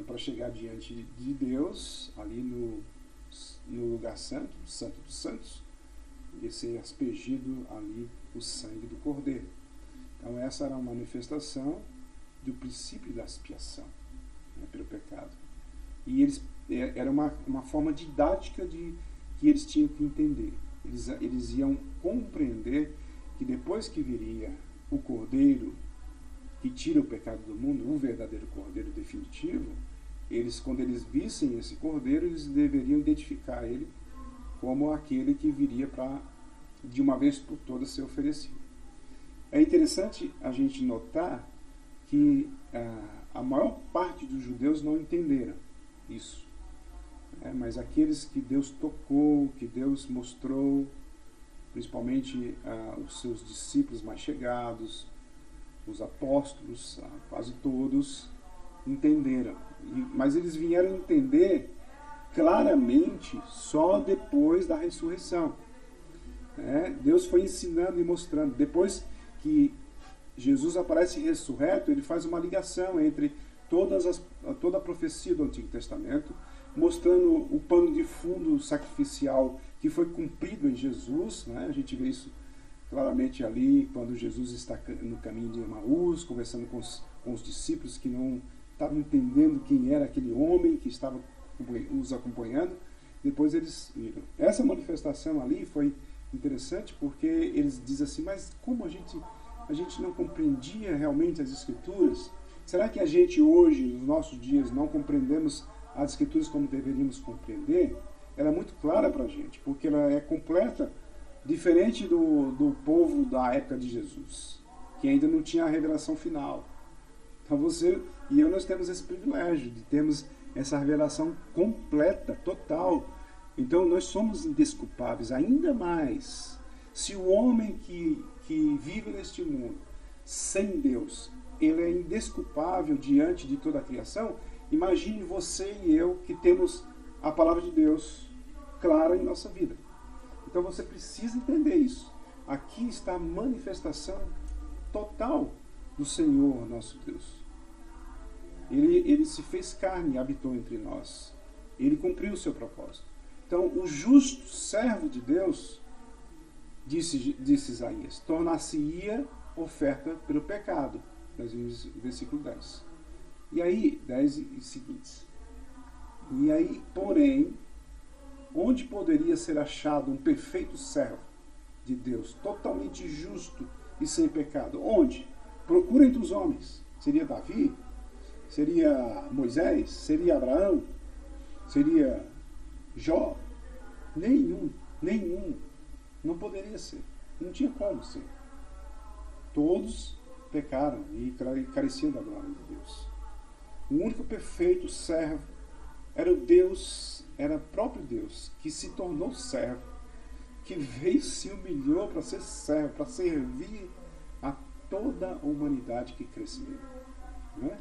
para chegar diante de Deus, ali no lugar santo, santo dos santos, e ser aspergido ali o sangue do cordeiro. Então essa era uma manifestação do princípio da expiação pelo pecado. E era uma forma didática que eles tinham que entender. Eles iam compreender que depois que viria o cordeiro que tira o pecado do mundo, o verdadeiro Cordeiro definitivo, quando eles vissem esse Cordeiro, eles deveriam identificar ele como aquele que viria para, de uma vez por todas, ser oferecido. É interessante a gente notar que a maior parte dos judeus não entenderam isso. Mas aqueles que Deus tocou, que Deus mostrou, principalmente os seus discípulos mais chegados, os apóstolos, quase todos, entenderam. Mas eles vieram entender claramente só depois da ressurreição. Deus foi ensinando e mostrando. Depois que Jesus aparece ressurreto, ele faz uma ligação entre toda a profecia do Antigo Testamento, mostrando o pano de fundo sacrificial que foi cumprido em Jesus. A gente vê isso claramente ali, quando Jesus está no caminho de Emaús, conversando com os discípulos que não estavam entendendo quem era aquele homem que estava os acompanhando. Depois eles viram. Essa manifestação ali foi interessante porque eles dizem assim, mas como a gente não compreendia realmente as Escrituras? Será que a gente hoje, nos nossos dias, não compreendemos as Escrituras como deveríamos compreender? Ela é muito clara para a gente, porque ela é completa, diferente do povo da época de Jesus, que ainda não tinha a revelação final. Então você e eu, nós temos esse privilégio de termos essa revelação completa, total. Então nós somos indesculpáveis, ainda mais se o homem que vive neste mundo sem Deus, ele é indesculpável diante de toda a criação. Imagine você e eu que temos a palavra de Deus clara em nossa vida. Então você precisa entender isso. Aqui está a manifestação total do Senhor nosso Deus. Ele se fez carne e habitou entre nós. Ele cumpriu o seu propósito. Então, o justo servo de Deus, disse Isaías, tornar-se-ia oferta pelo pecado. Nós vimos versículo 10. E aí, 10 e seguintes. E aí, porém, onde poderia ser achado um perfeito servo de Deus, totalmente justo e sem pecado? Onde? Procura entre os homens. Seria Davi? Seria Moisés? Seria Abraão? Seria Jó? Nenhum. Não poderia ser. Não tinha como ser. Todos pecaram e careciam da glória de Deus. O único perfeito servo era o Deus, era o próprio Deus, que se tornou servo, que veio e se humilhou para ser servo, para servir a toda a humanidade que cresce nele. Não é?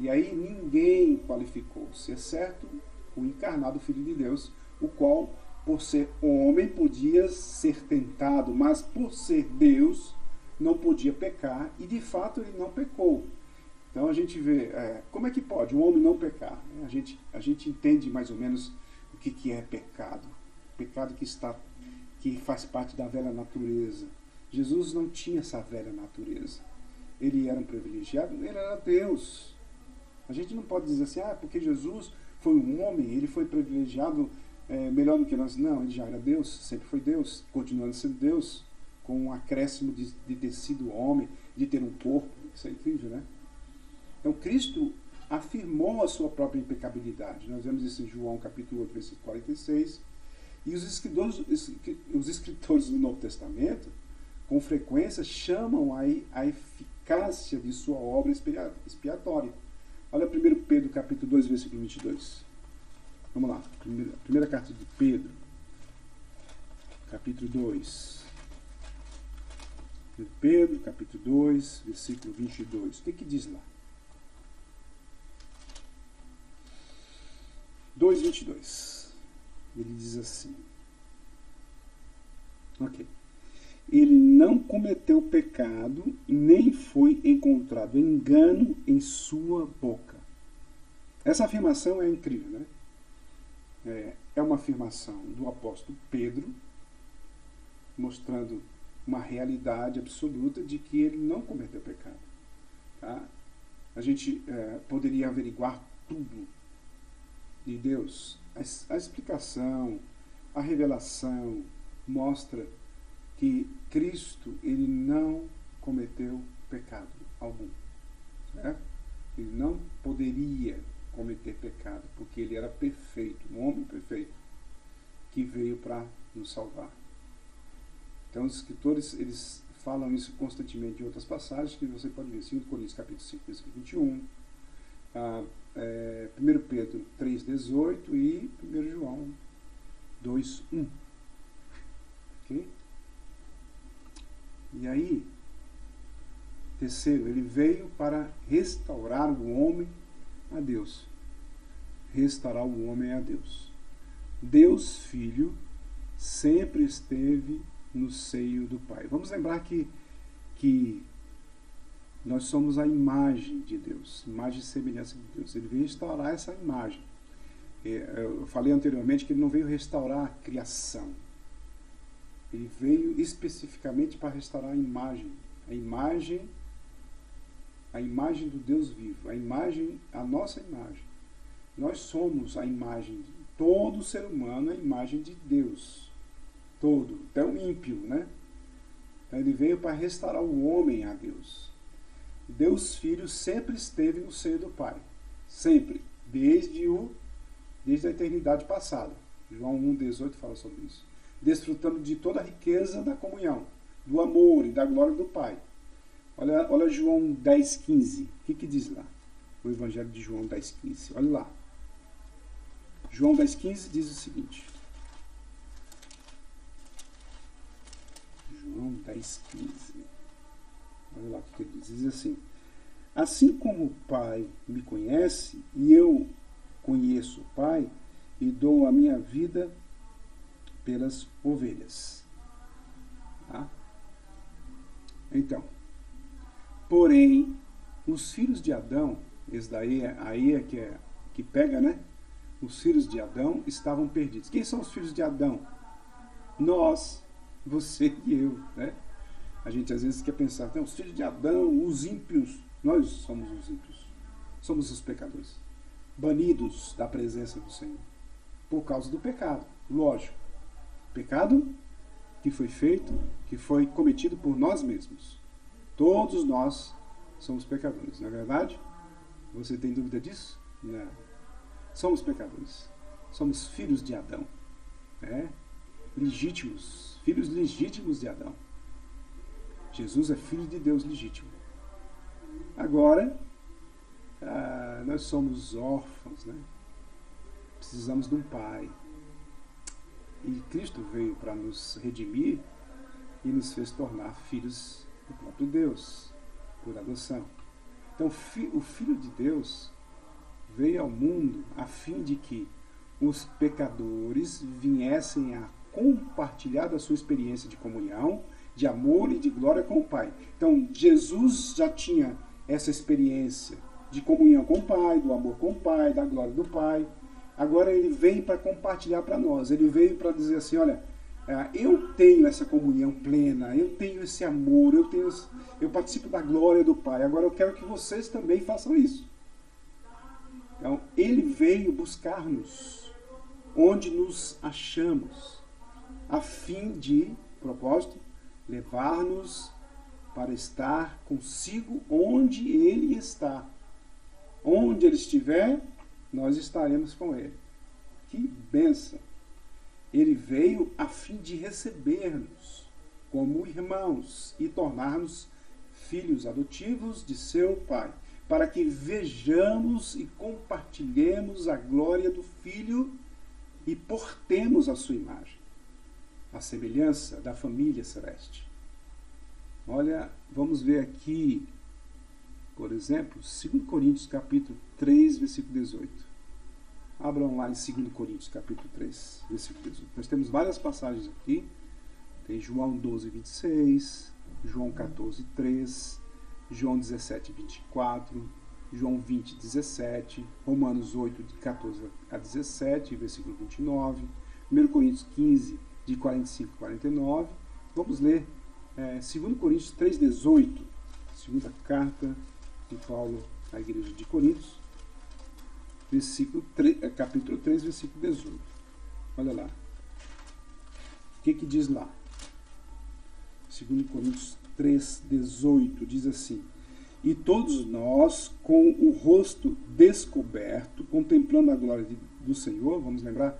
E aí ninguém qualificou-se, exceto o encarnado Filho de Deus, o qual, por ser homem, podia ser tentado, mas por ser Deus, não podia pecar, e de fato ele não pecou. Então a gente vê, como é que pode um homem não pecar? A gente entende mais ou menos o que é pecado. Pecado que faz parte da velha natureza. Jesus não tinha essa velha natureza. Ele era um privilegiado, ele era Deus. A gente não pode dizer assim, porque Jesus foi um homem, ele foi privilegiado melhor do que nós. Não, ele já era Deus, sempre foi Deus, continuando sendo Deus, com um acréscimo de ter sido homem, de ter um corpo. Isso é incrível, né? Então Cristo afirmou a sua própria impecabilidade. Nós vemos isso em João capítulo 8, versículo 46. E os escritores do Novo Testamento, com frequência, chamam a eficácia de sua obra expiatória. Olha 1 Pedro capítulo 2, versículo 22. Vamos lá. Primeira carta de Pedro, capítulo 2. Pedro, capítulo 2, versículo 22. O que diz lá? 2:22. Ele diz assim. Ok. Ele não cometeu pecado, nem foi encontrado engano em sua boca. Essa afirmação é incrível, né? É uma afirmação do apóstolo Pedro, mostrando uma realidade absoluta de que ele não cometeu pecado. Tá? A gente poderia averiguar tudo de Deus. A explicação, a revelação mostra que Cristo, ele não cometeu pecado algum. certo? Ele não poderia cometer pecado, porque ele era perfeito, um homem perfeito, que veio para nos salvar. Então os escritores, eles falam isso constantemente em outras passagens, que você pode ver, 2 Coríntios capítulo 5, versículo 21, 1 Pedro 3,18 e 1 João 2,1. Ok? E aí, terceiro, ele veio para restaurar o homem a Deus. Restaurar o homem a Deus. Deus Filho sempre esteve no seio do Pai. Vamos lembrar que nós somos a imagem de Deus, imagem e semelhança de Deus. Ele veio restaurar essa imagem. Eu falei anteriormente que ele não veio restaurar a criação. Ele veio especificamente para restaurar a imagem do Deus vivo, a nossa imagem. Nós somos a imagem de todo ser humano, a imagem de Deus. Todo, até o ímpio, né? Então ele veio para restaurar o homem a Deus. Deus Filho sempre esteve no seio do Pai. Sempre. Desde a eternidade passada. João 1,18 fala sobre isso. Desfrutando de toda a riqueza da comunhão, do amor e da glória do Pai. Olha João 10,15. O que diz lá? O Evangelho de João 10,15. Olha lá. João 10,15 diz o seguinte. João 10,15. Olha lá o que ele diz. Diz assim: assim como o Pai me conhece, e eu conheço o Pai, e dou a minha vida pelas ovelhas. Tá? Então, porém, os filhos de Adão, esse daí que pega, né? Os filhos de Adão estavam perdidos. Quem são os filhos de Adão? Nós, você e eu, né? A gente às vezes quer pensar, então, os filhos de Adão, os ímpios. Nós somos os ímpios. Somos os pecadores. Banidos da presença do Senhor. Por causa do pecado, lógico. Pecado que foi feito, que foi cometido por nós mesmos. Todos nós somos pecadores, não é verdade? Você tem dúvida disso? Não. Somos pecadores. Somos filhos de Adão. Legítimos. Filhos legítimos de Adão. Jesus é filho de Deus legítimo. Agora, nós somos órfãos, né? Precisamos de um pai. E Cristo veio para nos redimir e nos fez tornar filhos do próprio Deus, por adoção. Então, o Filho de Deus veio ao mundo a fim de que os pecadores viessem a compartilhar da sua experiência de comunhão, de amor e de glória com o Pai. Então, Jesus já tinha essa experiência de comunhão com o Pai, do amor com o Pai, da glória do Pai. Agora ele veio para compartilhar para nós. Ele veio para dizer assim, olha, eu tenho essa comunhão plena, eu tenho esse amor, eu participo da glória do Pai. Agora eu quero que vocês também façam isso. Então, ele veio buscar-nos onde nos achamos, a fim de, propósito, levar-nos para estar consigo onde ele está. Onde ele estiver, nós estaremos com ele. Que bênção! Ele veio a fim de receber-nos como irmãos e tornar-nos filhos adotivos de seu Pai, para que vejamos e compartilhemos a glória do Filho e portemos a sua imagem, a semelhança da família celeste. Olha, vamos ver aqui, por exemplo, 2 Coríntios capítulo 3, versículo 18. Abram lá em 2 Coríntios capítulo 3, versículo 18. Nós temos várias passagens aqui. Tem João 12, 26, João 14, 3, João 17, 24, João 20, 17, Romanos 8, de 14 a 17, versículo 29, 1 Coríntios 15, de 45 a 49. Vamos ler 2 Coríntios 3, 18, segunda carta de Paulo à igreja de Coríntios, capítulo 3, versículo 18. Olha lá. O que diz lá? 2 Coríntios 3, 18 diz assim: E todos nós, com o rosto descoberto, contemplando a glória do Senhor, vamos lembrar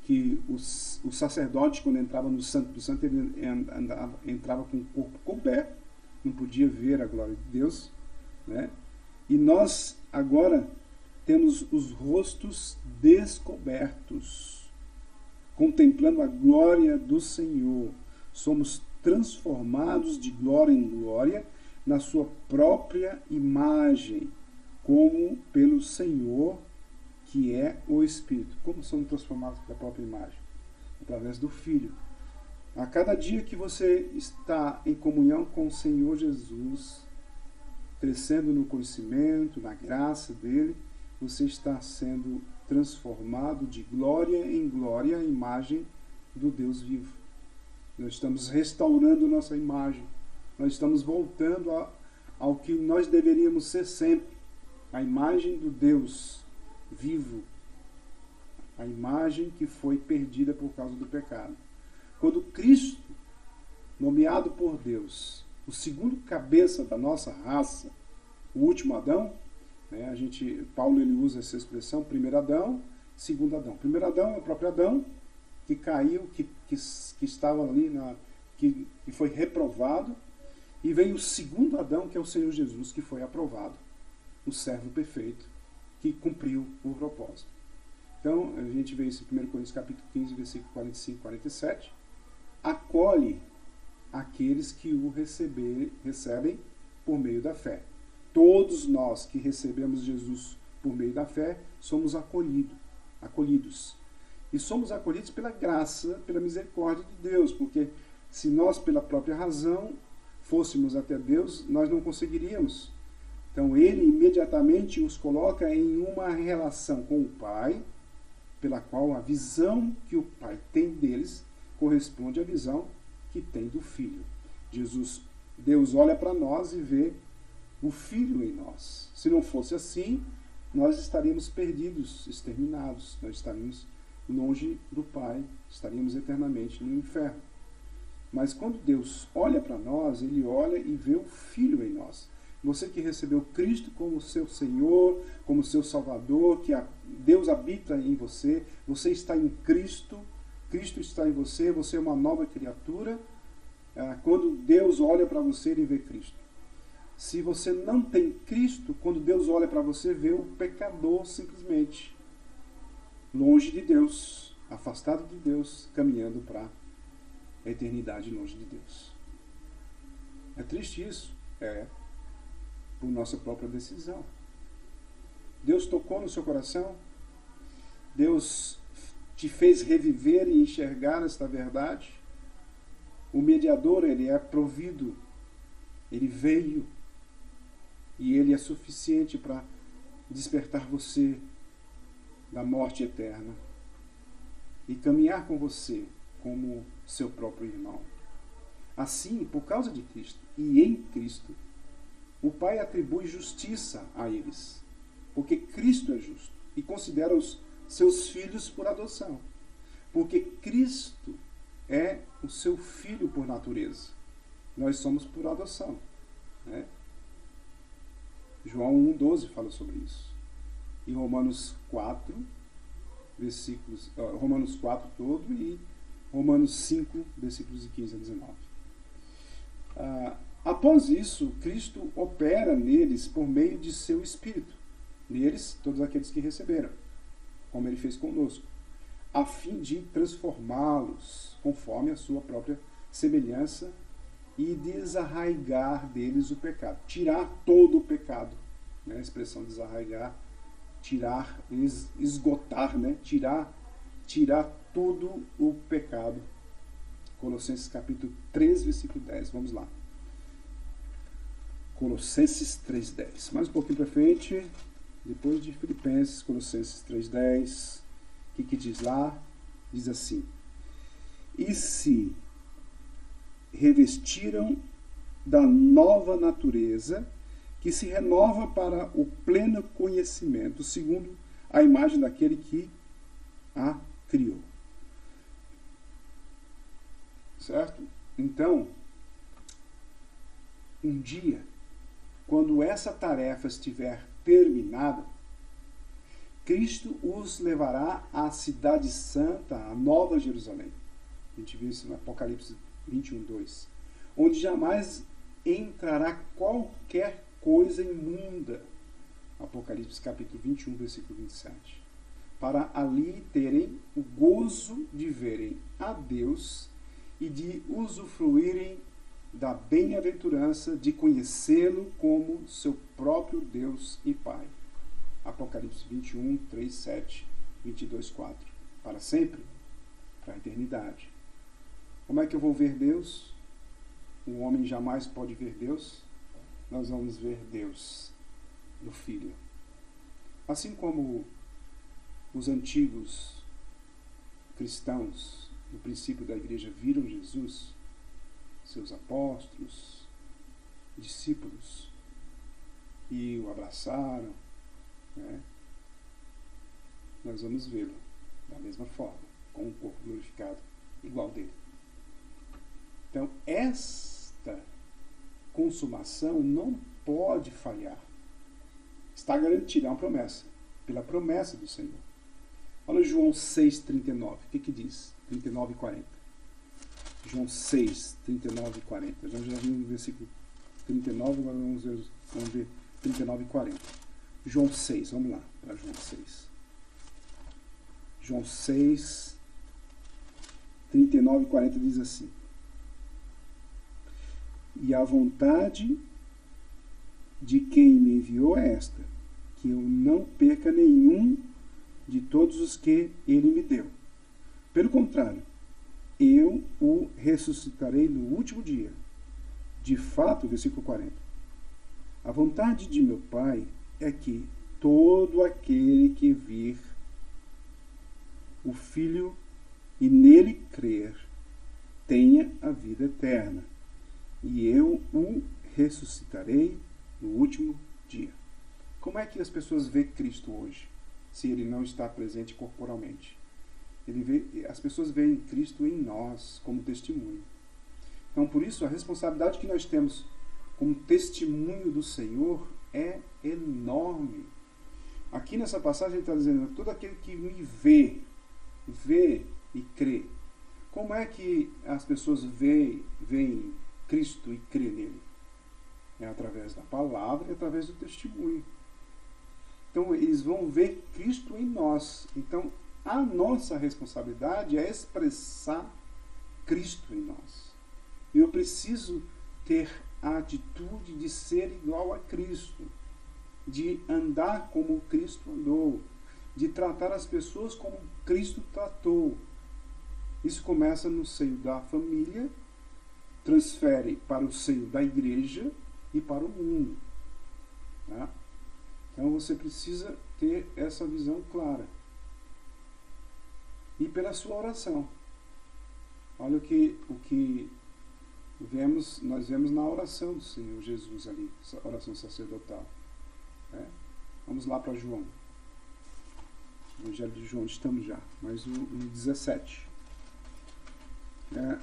que o sacerdote, quando entrava no Santo do Santo, ele entrava com o corpo coberto, não podia ver a glória de Deus, né? E nós agora temos os rostos descobertos, contemplando a glória do Senhor. Somos transformados de glória em glória na sua própria imagem, como pelo Senhor, que é o Espírito. Como somos transformados pela própria imagem? Através do Filho. A cada dia que você está em comunhão com o Senhor Jesus, crescendo no conhecimento, na graça dele, você está sendo transformado de glória em glória à imagem do Deus vivo. Nós estamos restaurando nossa imagem. Nós estamos voltando ao que nós deveríamos ser sempre. A imagem do Deus vivo. A imagem que foi perdida por causa do pecado. Quando Cristo, nomeado por Deus, o segundo cabeça da nossa raça, o último Adão, né, Paulo ele usa essa expressão, primeiro Adão, segundo Adão. Primeiro Adão é o próprio Adão, que caiu, que estava ali, que foi reprovado, e veio o segundo Adão, que é o Senhor Jesus, que foi aprovado, o servo perfeito, que cumpriu o propósito. Então, a gente vê isso em 1 Coríntios capítulo 15, versículo 45 e 47, acolhe aqueles que o recebem por meio da fé. Todos nós que recebemos Jesus por meio da fé, somos acolhidos. E somos acolhidos pela graça, pela misericórdia de Deus, porque se nós, pela própria razão, fôssemos até Deus, nós não conseguiríamos. Então, ele imediatamente os coloca em uma relação com o Pai, pela qual a visão que o Pai tem deles corresponde à visão que tem do Filho. Deus olha para nós e vê o Filho em nós. Se não fosse assim, nós estaríamos perdidos, exterminados, nós estaríamos longe do Pai, estaríamos eternamente no inferno. Mas quando Deus olha para nós, ele olha e vê o Filho em nós. Você que recebeu Cristo como seu Senhor, como seu Salvador, que Deus habita em você, você está em Cristo, Cristo está em você, você é uma nova criatura. Quando Deus olha para você, ele vê Cristo. Se você não tem Cristo, quando Deus olha para você, vê o pecador simplesmente. Longe de Deus, afastado de Deus, caminhando para a eternidade longe de Deus. É triste isso? É. Por nossa própria decisão. Deus tocou no seu coração? Deus te fez reviver e enxergar esta verdade? O mediador, ele é provido, ele veio e ele é suficiente para despertar você da morte eterna e caminhar com você como seu próprio irmão. Assim, por causa de Cristo e em Cristo, o Pai atribui justiça a eles, porque Cristo é justo e considera os seus filhos por adoção, porque Cristo é o seu filho por natureza. Nós somos por adoção, né? João 1,12 fala sobre isso. E Romanos 4, Romanos 4 todo e Romanos 5, versículos de 15 a 19. Após isso, Cristo opera neles por meio de seu Espírito. Neles, todos aqueles que receberam, como ele fez conosco, a fim de transformá-los conforme a sua própria semelhança e desarraigar deles o pecado. Tirar todo o pecado. Né? A expressão desarraigar, tirar, esgotar, né? Tirar todo o pecado. Colossenses capítulo 3, versículo 10. Vamos lá. Colossenses 3,10. Mais um pouquinho para frente, depois de Filipenses, Colossenses 3,10. O que diz lá? Diz assim: e se revestiram da nova natureza, que se renova para o pleno conhecimento, segundo a imagem daquele que a criou. Certo? Então, um dia, quando essa tarefa estiver terminada, Cristo os levará à cidade santa, à Nova Jerusalém. A gente vê isso no Apocalipse 21:2, onde jamais entrará qualquer coisa imunda. Apocalipse capítulo 21, versículo 27. Para ali terem o gozo de verem a Deus e de usufruírem da bem-aventurança de conhecê-lo como seu próprio Deus e Pai. Apocalipse 21, 3, 7, 22, 4. Para sempre, para a eternidade. Como é que eu vou ver Deus? O homem jamais pode ver Deus. Nós vamos ver Deus no Filho. Assim como os antigos cristãos, no princípio da igreja, viram Jesus, seus apóstolos, discípulos, e o abraçaram, né? Nós vamos vê-lo da mesma forma, com um corpo glorificado igual dele. Então, esta consumação não pode falhar. Está garantida, é uma promessa, pela promessa do Senhor. Olha João 6,39. O que diz? 39 e 40. João 6, 39 e 40. Já vimos o versículo 39, agora vamos ver 39 e 40. João 6, vamos lá para João 6. João 6, 39 e 40 diz assim: e a vontade de quem me enviou é esta, que eu não perca nenhum de todos os que ele me deu. Pelo contrário, eu o ressuscitarei no último dia. De fato, versículo 40. A vontade de meu Pai é que todo aquele que vir o Filho e nele crer tenha a vida eterna, e eu o ressuscitarei no último dia. Como é que as pessoas veem Cristo hoje, se ele não está presente corporalmente? As pessoas veem Cristo em nós como testemunho. Então, por isso, a responsabilidade que nós temos como testemunho do Senhor é enorme. Aqui nessa passagem ele está dizendo: todo aquele que me vê e crê. Como é que as pessoas veem Cristo e crê nele? É através da palavra e através do testemunho. Então, eles vão ver Cristo em nós. Então, a nossa responsabilidade é expressar Cristo em nós. E eu preciso ter a atitude de ser igual a Cristo, de andar como Cristo andou, de tratar as pessoas como Cristo tratou. Isso começa no seio da família, transfere para o seio da igreja e para o mundo. Tá? Então você precisa ter essa visão clara. E pela sua oração. Olha o que nós vemos na oração do Senhor Jesus ali, oração sacerdotal. Né? Vamos lá para João. Evangelho de João, estamos já, mas no 17.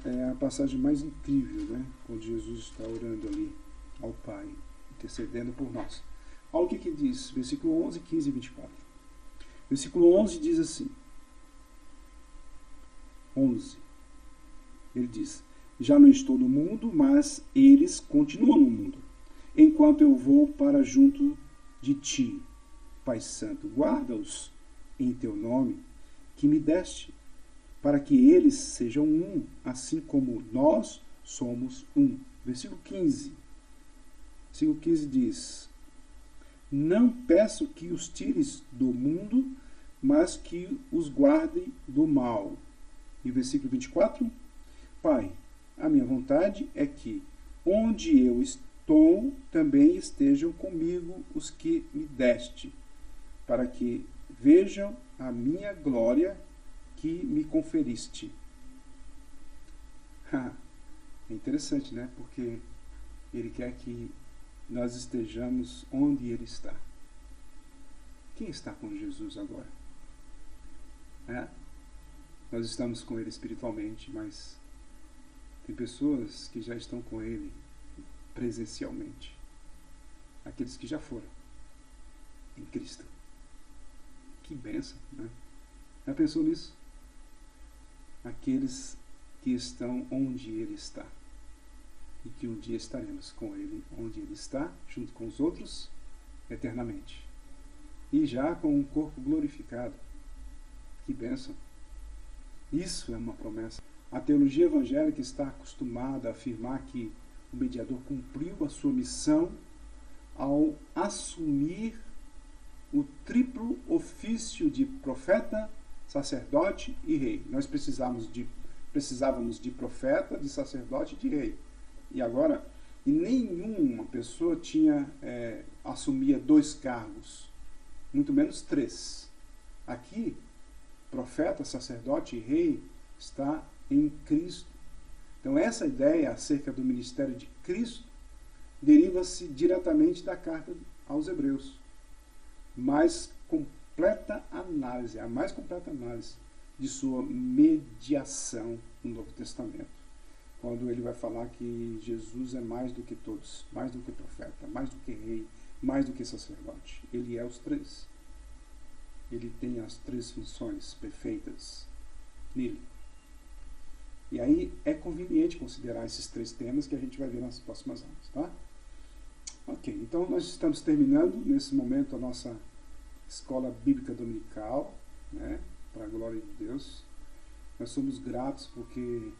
É a passagem mais incrível, né? Quando Jesus está orando ali ao Pai, intercedendo por nós. Olha o que diz, versículo 11, 15 e 24. Versículo 11 diz assim: 11. Ele diz: já não estou no mundo, mas eles continuam no mundo, enquanto eu vou para junto de ti. Pai Santo, guarda-os em teu nome, que me deste, para que eles sejam um, assim como nós somos um. Versículo 15. Versículo 15 diz: não peço que os tires do mundo, mas que os guardem do mal. E versículo 24: Pai, a minha vontade é que, onde eu estou, também estejam comigo os que me deste, para que vejam a minha glória que me conferiste. É interessante, né? Porque ele quer que nós estejamos onde ele está. Quem está com Jesus agora? Nós estamos com ele espiritualmente, mas tem pessoas que já estão com ele presencialmente. aqueles que já foram em Cristo. Que bênção, né? Já pensou nisso? Aqueles que estão onde Ele está. E que um dia estaremos com Ele onde Ele está, junto com os outros, eternamente. E já com um corpo glorificado. Que bênção. Isso é uma promessa. A teologia evangélica está acostumada a afirmar que o mediador cumpriu a sua missão ao assumir o triplo ofício de profeta, sacerdote e rei. Nós precisávamos de profeta, de sacerdote e de rei. E agora, nenhuma pessoa assumia 2 cargos, muito menos 3. Aqui, profeta, sacerdote e rei está em Cristo. Então, essa ideia acerca do ministério de Cristo deriva-se diretamente da carta aos Hebreus. A mais completa análise de sua mediação no Novo Testamento. Quando ele vai falar que Jesus é mais do que todos, mais do que profeta, mais do que rei, mais do que sacerdote. Ele é os 3. Ele tem as 3 funções perfeitas nele. E aí é conveniente considerar esses 3 temas que a gente vai ver nas próximas aulas, tá? Ok, então nós estamos terminando nesse momento a nossa escola bíblica dominical, né? Para a glória de Deus. Nós somos gratos porque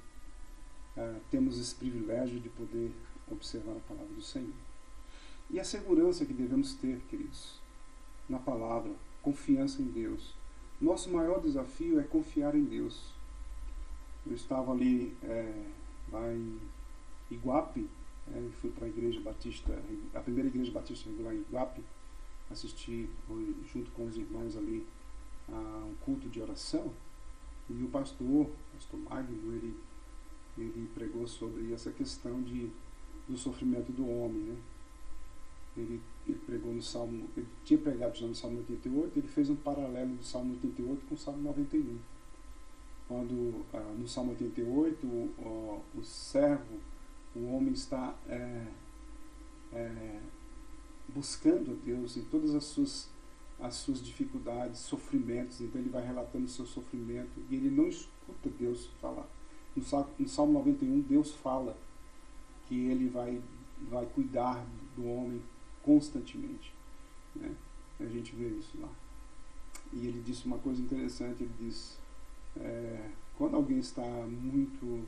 temos esse privilégio de poder observar a palavra do Senhor. E a segurança que devemos ter, queridos, na palavra, confiança em Deus. Nosso maior desafio é confiar em Deus. Eu estava ali lá em Iguape, fui para a igreja batista, a primeira igreja batista regular em Iguape, assisti junto com os irmãos ali a um culto de oração, e o pastor Magno, ele pregou sobre essa questão do sofrimento do homem, né? Ele pregou no Salmo, ele tinha pregado já no Salmo 88, ele fez um paralelo do Salmo 88 com o Salmo 91. Quando no Salmo 88 o servo, o homem está buscando a Deus em todas as suas dificuldades, sofrimentos, então ele vai relatando o seu sofrimento e ele não escuta Deus falar. No Salmo 91, Deus fala que ele vai cuidar do homem constantemente, né? A gente vê isso lá. E ele disse uma coisa interessante, ele diz, quando alguém está muito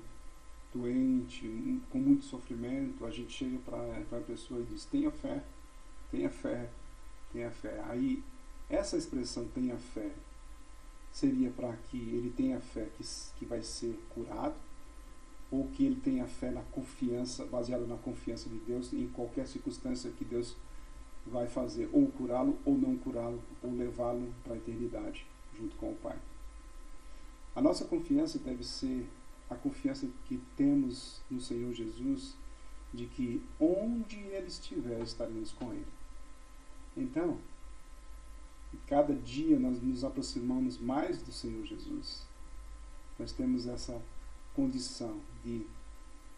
doente, com muito sofrimento, a gente chega para a pessoa e diz, tenha fé, tenha fé, tenha fé. Aí, essa expressão, tenha fé, seria para que ele tenha fé que vai ser curado, ou que ele tenha fé na confiança, baseado na confiança de Deus, em qualquer circunstância que Deus vai fazer, ou curá-lo, ou não curá-lo, ou levá-lo para a eternidade, junto com o Pai. A nossa confiança deve ser a confiança que temos no Senhor Jesus, de que onde Ele estiver, estaremos com Ele. Então, cada dia nós nos aproximamos mais do Senhor Jesus. Nós temos essa condição de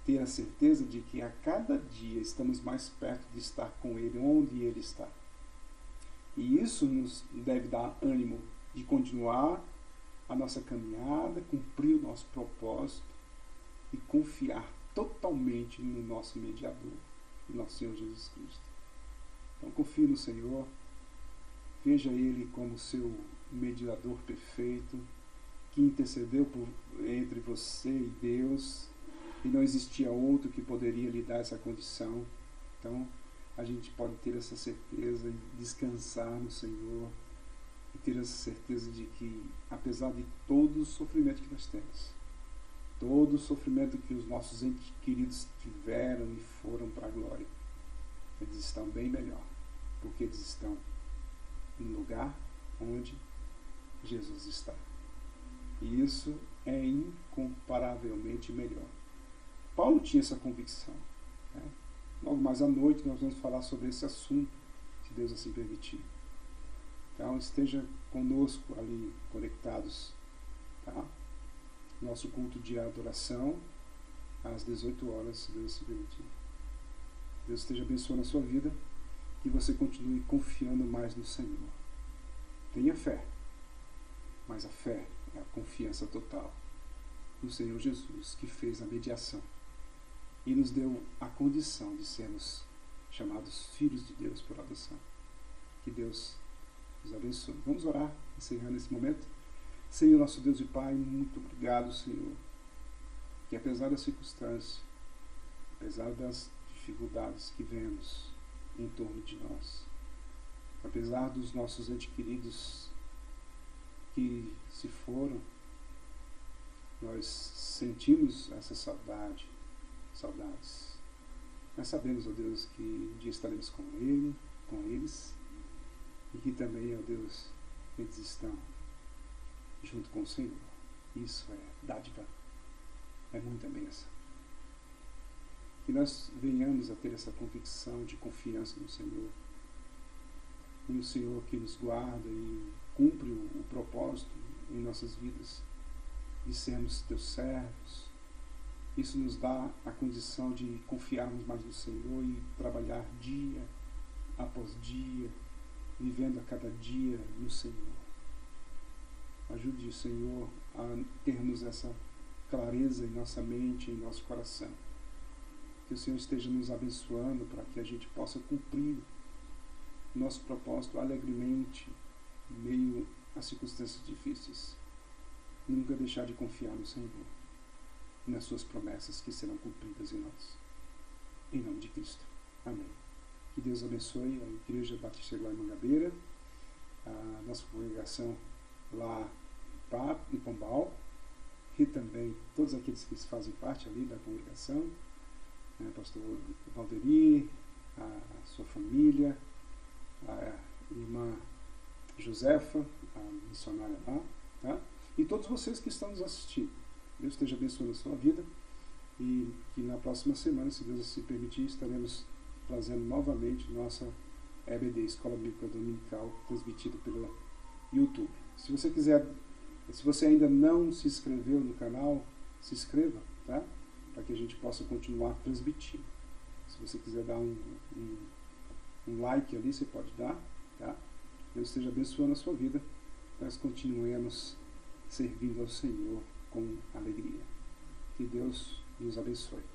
ter a certeza de que a cada dia estamos mais perto de estar com Ele, onde Ele está. E isso nos deve dar ânimo de continuar a nossa caminhada, cumprir o nosso propósito e confiar totalmente no nosso mediador, no nosso Senhor Jesus Cristo. Então confie no Senhor, veja Ele como seu mediador perfeito, que intercedeu entre você e Deus, e não existia outro que poderia lhe dar essa condição. Então a gente pode ter essa certeza e descansar no Senhor, e ter essa certeza de que, apesar de todo o sofrimento que nós temos, todo o sofrimento que os nossos entes queridos tiveram e foram para a glória, eles estão bem melhor, porque eles estão no lugar onde Jesus está. E isso é incomparavelmente melhor. Paulo tinha essa convicção, né? Logo mais à noite nós vamos falar sobre esse assunto, se Deus assim permitir. Então esteja conosco ali conectados, tá? Nosso culto de adoração às 18 horas, se Deus assim permitir. Deus esteja abençoando a sua vida, que você continue confiando mais no Senhor. Tenha fé, mas a fé é a confiança total no Senhor Jesus, que fez a mediação e nos deu a condição de sermos chamados filhos de Deus por adoção. Que Deus nos abençoe. Vamos orar, encerrando esse momento. Senhor, nosso Deus e Pai, muito obrigado, Senhor, que apesar da circunstância, apesar das dificuldades que vemos em torno de nós, apesar dos nossos entes queridos que se foram, nós sentimos essa saudades. Nós sabemos, ó Deus, que um dia estaremos com eles, e que também, ó Deus, eles estão junto com o Senhor. Isso é dádiva, é muita bênção. Que nós venhamos a ter essa convicção de confiança no Senhor, no Senhor que nos guarda e cumpre o propósito em nossas vidas de sermos teus servos. Isso nos dá a condição de confiarmos mais no Senhor e trabalhar dia após dia, vivendo a cada dia no Senhor. Ajude, Senhor, a termos essa clareza em nossa mente, em nosso coração. Que o Senhor esteja nos abençoando para que a gente possa cumprir nosso propósito alegremente, em meio a circunstâncias difíceis. Nunca deixar de confiar no Senhor e nas suas promessas que serão cumpridas em nós. Em nome de Cristo. Amém. Que Deus abençoe a Igreja Batista Glória Mangabeira, a nossa congregação lá em Pombal, e também todos aqueles que fazem parte ali da congregação, pastor Valderi, a sua família, a irmã Josefa, a missionária lá, tá? E todos vocês que estão nos assistindo. Deus esteja abençoando a sua vida e que na próxima semana, se Deus assim permitir, estaremos trazendo novamente nossa EBD, Escola Bíblica Dominical, transmitida pelo YouTube. Se você ainda não se inscreveu no canal, se inscreva, tá? Para que a gente possa continuar transmitindo. Se você quiser dar um like ali, você pode dar, tá? Deus esteja abençoando a sua vida. Nós continuemos servindo ao Senhor com alegria. Que Deus nos abençoe.